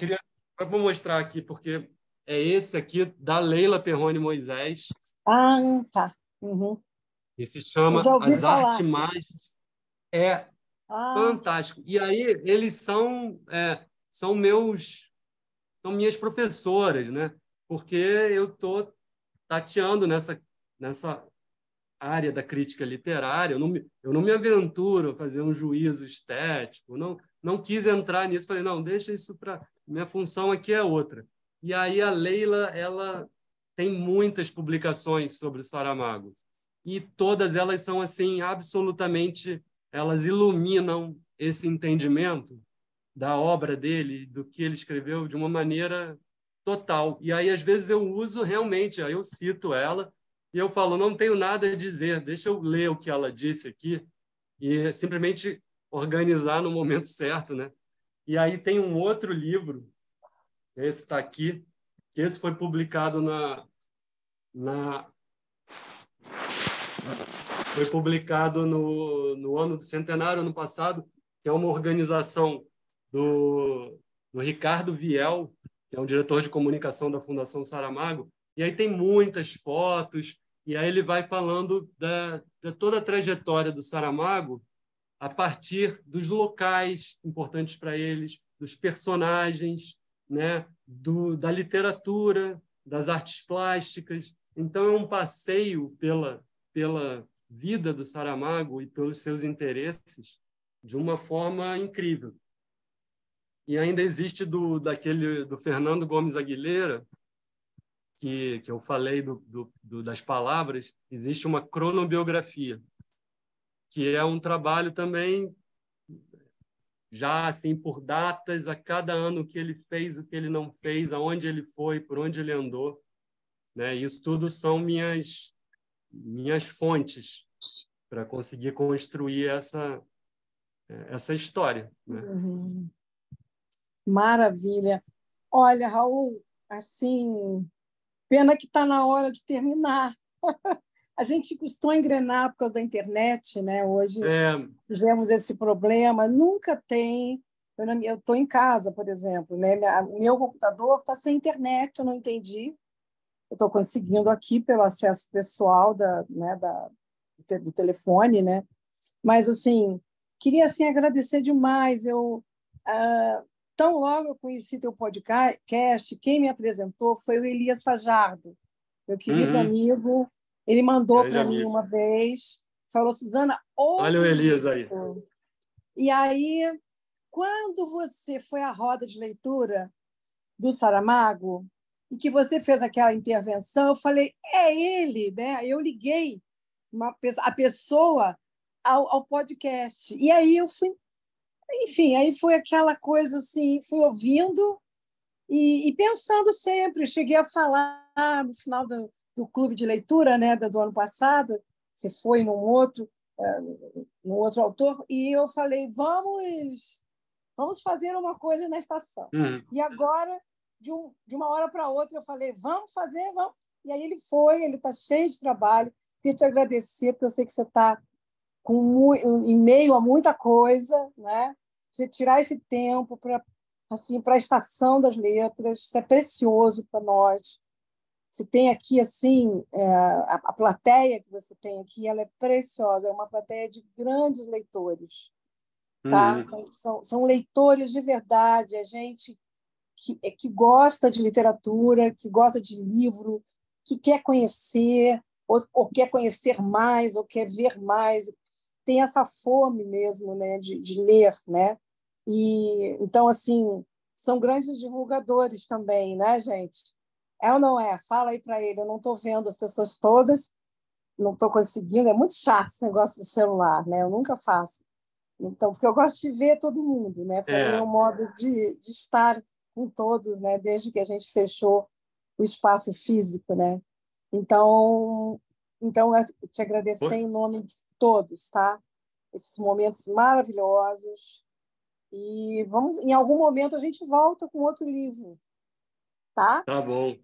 vou mostrar aqui, porque é esse aqui, da Leila Perrone Moisés. Ah, tá. Uhum. E se chama Eu já ouvi As falar. Artes Mágicas. É fantástico. E aí eles são minhas professoras, né? Porque eu estou tateando nessa área da crítica literária. Eu não me aventuro a fazer um juízo estético, não quis entrar nisso. Falei, não, deixa isso para... Minha função aqui é outra. E aí a Leila, ela tem muitas publicações sobre Saramago. E todas elas são assim, absolutamente... Elas iluminam esse entendimento da obra dele, do que ele escreveu, de uma maneira total. E aí, às vezes, eu uso realmente, aí eu cito ela e eu falo, não tenho nada a dizer, deixa eu ler o que ela disse aqui e simplesmente organizar no momento certo, né? E aí tem um outro livro, esse que está aqui, que esse foi publicado foi publicado no ano do centenário, ano passado, que é uma organização do Ricardo Viel, que é um diretor de comunicação da Fundação Saramago, e aí tem muitas fotos, e aí ele vai falando de toda a trajetória do Saramago a partir dos locais importantes para eles, dos personagens, né, da literatura, das artes plásticas. Então, é um passeio pela vida do Saramago e pelos seus interesses de uma forma incrível. E ainda existe do Fernando Gomes Aguilera, que eu falei das palavras, existe uma cronobiografia, que é um trabalho também já assim por datas, a cada ano o que ele fez, o que ele não fez, aonde ele foi, por onde ele andou, né? Isso tudo são minhas fontes para conseguir construir essa história, né? Uhum. Maravilha. Olha, Raul, assim, pena que está na hora de terminar. A gente custou engrenar por causa da internet, né? Hoje tivemos esse problema. Nunca tem. Eu estou em casa, por exemplo, né? Meu computador está sem internet, eu não entendi. Eu estou conseguindo aqui pelo acesso pessoal do telefone, né? Mas, assim, queria assim, agradecer demais. Tão logo eu conheci teu podcast, quem me apresentou foi o Elias Fajardo, meu querido amigo. Ele mandou para mim uma vez, falou, Suzana, olha o Elias aí. E aí, quando você foi à roda de leitura do Saramago e que você fez aquela intervenção, eu falei, é ele, né? Eu liguei a pessoa ao podcast. E aí eu fui, enfim, aí foi aquela coisa assim, fui ouvindo e pensando sempre. Eu cheguei a falar no final do clube de leitura, né, do ano passado, você foi num outro autor, e eu falei, vamos fazer uma coisa na estação. E agora, de uma hora para outra, eu falei, vamos fazer, vamos. E aí ele está cheio de trabalho. Queria te agradecer, porque eu sei que você está em meio a muita coisa, né? Você tirar esse tempo para a Estação das Letras, isso é precioso para nós. Você tem aqui assim a plateia que você tem aqui, ela é preciosa, é uma plateia de grandes leitores, tá? São leitores de verdade, é gente que gosta de literatura, que gosta de livro, que quer conhecer ou quer conhecer mais, ou quer ver mais, tem essa fome mesmo, né, de ler, né? E então assim são grandes divulgadores também, né, gente? É ou não é? Fala aí para ele. Eu não estou vendo as pessoas todas, não estou conseguindo. É muito chato esse negócio de celular, né? Eu nunca faço. Então, porque eu gosto de ver todo mundo, né? Para mim é um modo de estar com todos, né? Desde que a gente fechou o espaço físico, né? Então eu te agradecer em nome de todos, tá? Esses momentos maravilhosos. E em algum momento a gente volta com outro livro, tá? Tá bom.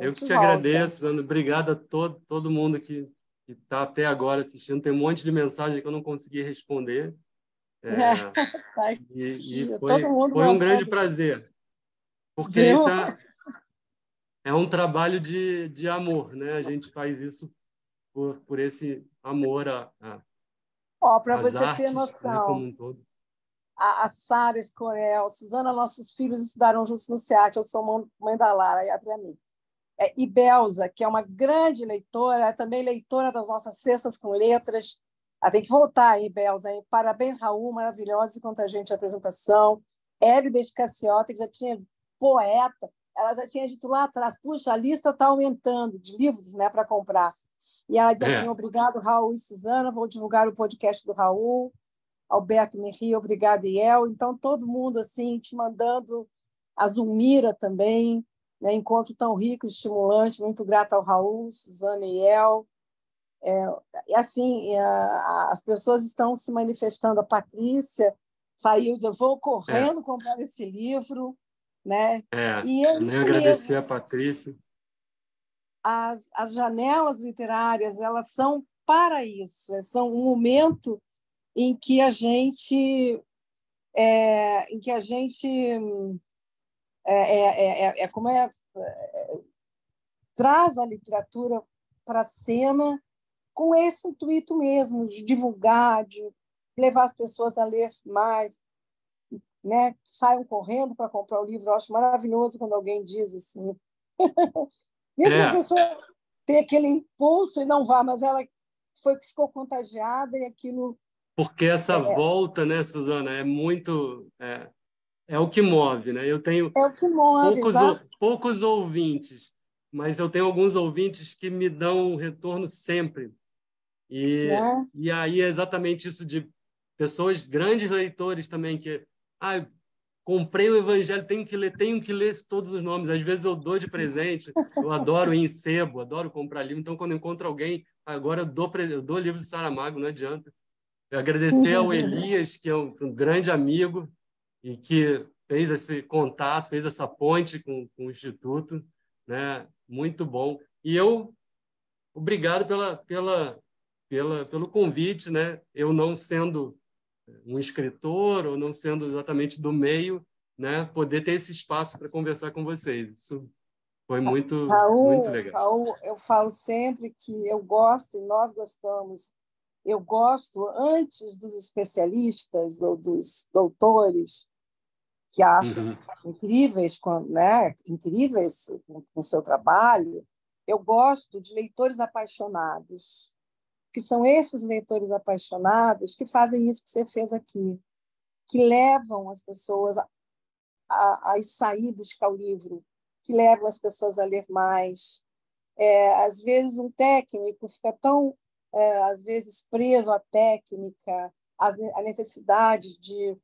Eu que te agradeço, Ana. Obrigado a todo mundo que está até agora assistindo. Tem um monte de mensagem que eu não consegui responder. Foi um grande prazer, porque isso é um trabalho de amor, né? A gente faz isso por esse amor Para às você artes, ter né, noção, como um todo. a Sara Escorel, Suzana, nossos filhos estudaram juntos no SEAT, eu sou mãe da Lara, é para mim. E Belza, que é uma grande leitora, é também leitora das nossas cestas com letras. Tem que voltar aí, Belza. Hein? Parabéns, Raul, maravilhosa e contagiante apresentação. Hélida Escaciota, que já tinha poeta, ela já tinha dito lá atrás, puxa, a lista está aumentando de livros, né, para comprar. E ela diz assim, obrigado, Raul e Suzana, vou divulgar o podcast do Raul. Alberto Merri, obrigada, Iel. Então, todo mundo assim te mandando, a Zulmira também, né? Encontro tão rico e estimulante, muito grata ao Raul, Suzana e Iel. E assim, as pessoas estão se manifestando. A Patrícia saiu, eu vou correndo comprar esse livro, né? E é nem isso agradecer mesmo. a Patrícia. As janelas literárias, elas são para isso, são um momento em que a gente traz a literatura para a cena com esse intuito mesmo de divulgar, de levar as pessoas a ler mais, né? Saiam correndo para comprar o livro. Eu acho maravilhoso quando alguém diz assim, mesmo que a pessoa tenha aquele impulso e não vá, mas ela ficou contagiada e aquilo. Porque essa volta, né, Suzana, é muito é o que move, né? Eu tenho o que move, poucos ouvintes, mas eu tenho alguns ouvintes que me dão um retorno sempre. E aí é exatamente isso de pessoas, grandes leitores também, que comprei o Evangelho, tenho que ler todos os nomes. Às vezes eu dou de presente, eu adoro ir em sebo, adoro comprar livro. Então, quando eu encontro alguém, agora eu dou livro de Saramago, não adianta. Eu agradecer ao Elias, que é um grande amigo e que fez esse contato, fez essa ponte com o Instituto, né? Muito bom. E obrigado pelo convite, né? Eu não sendo um escritor ou não sendo exatamente do meio, né? Poder ter esse espaço para conversar com vocês. Isso foi muito legal. Raul, eu falo sempre que eu gosto e nós gostamos. Eu gosto antes dos especialistas ou dos doutores que acham incríveis, né? Incríveis com o seu trabalho. Eu gosto de leitores apaixonados, que são esses leitores apaixonados que fazem isso que você fez aqui, que levam as pessoas a sair buscar o livro, que levam as pessoas a ler mais. Às vezes, um técnico fica tão, às vezes, preso à técnica, à necessidade de...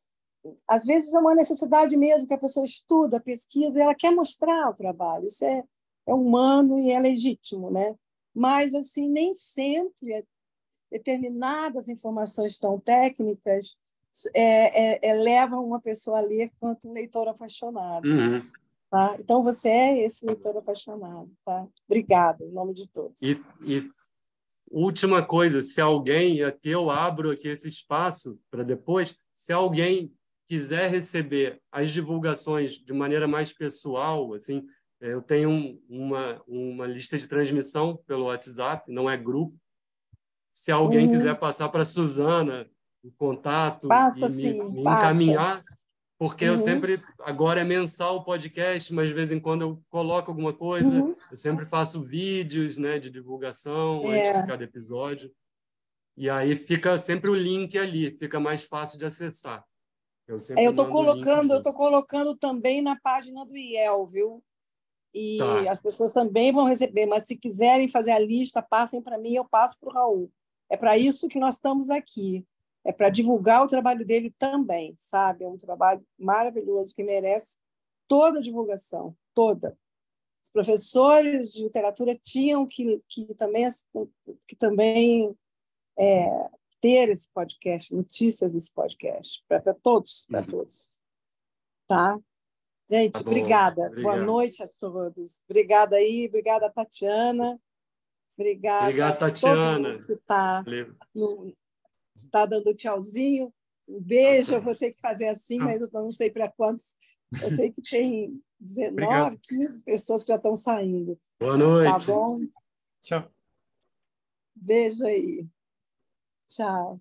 Às vezes, é uma necessidade mesmo que a pessoa estuda, pesquisa, e ela quer mostrar o trabalho. Isso é humano e é legítimo, né? Mas, assim, nem sempre determinadas informações tão técnicas levam uma pessoa a ler quanto um leitor apaixonado. Tá? Então, você é esse leitor apaixonado. Tá? Obrigada, em nome de todos. E última coisa, se alguém, aqui eu abro aqui esse espaço para depois, se alguém quiser receber as divulgações de maneira mais pessoal, assim, eu tenho uma lista de transmissão pelo WhatsApp, não é grupo. Se alguém quiser passar para a Suzana o contato me encaminhar, porque eu sempre, agora é mensal o podcast, mas de vez em quando eu coloco alguma coisa, eu sempre faço vídeos, né, de divulgação antes de cada episódio, e aí fica sempre o link ali, fica mais fácil de acessar. Eu estou colocando também na página do IEL, viu? E as pessoas também vão receber, mas se quiserem fazer a lista, passem para mim, eu passo para o Raul. É para isso que nós estamos aqui. É para divulgar o trabalho dele também, sabe? É um trabalho maravilhoso que merece toda a divulgação, toda. Os professores de literatura tinham que também ter esse podcast, notícias desse podcast, para todos, tá? Gente, obrigada. Boa noite a todos. Obrigada aí, obrigada, Tatiana. Obrigada, Tatiana. Que está dando tchauzinho. Um beijo. Eu vou ter que fazer assim, mas eu não sei para quantos. Eu sei que tem 19, 15 pessoas que já estão saindo. Boa noite. Tá bom? Tchau. Beijo aí. Tchau.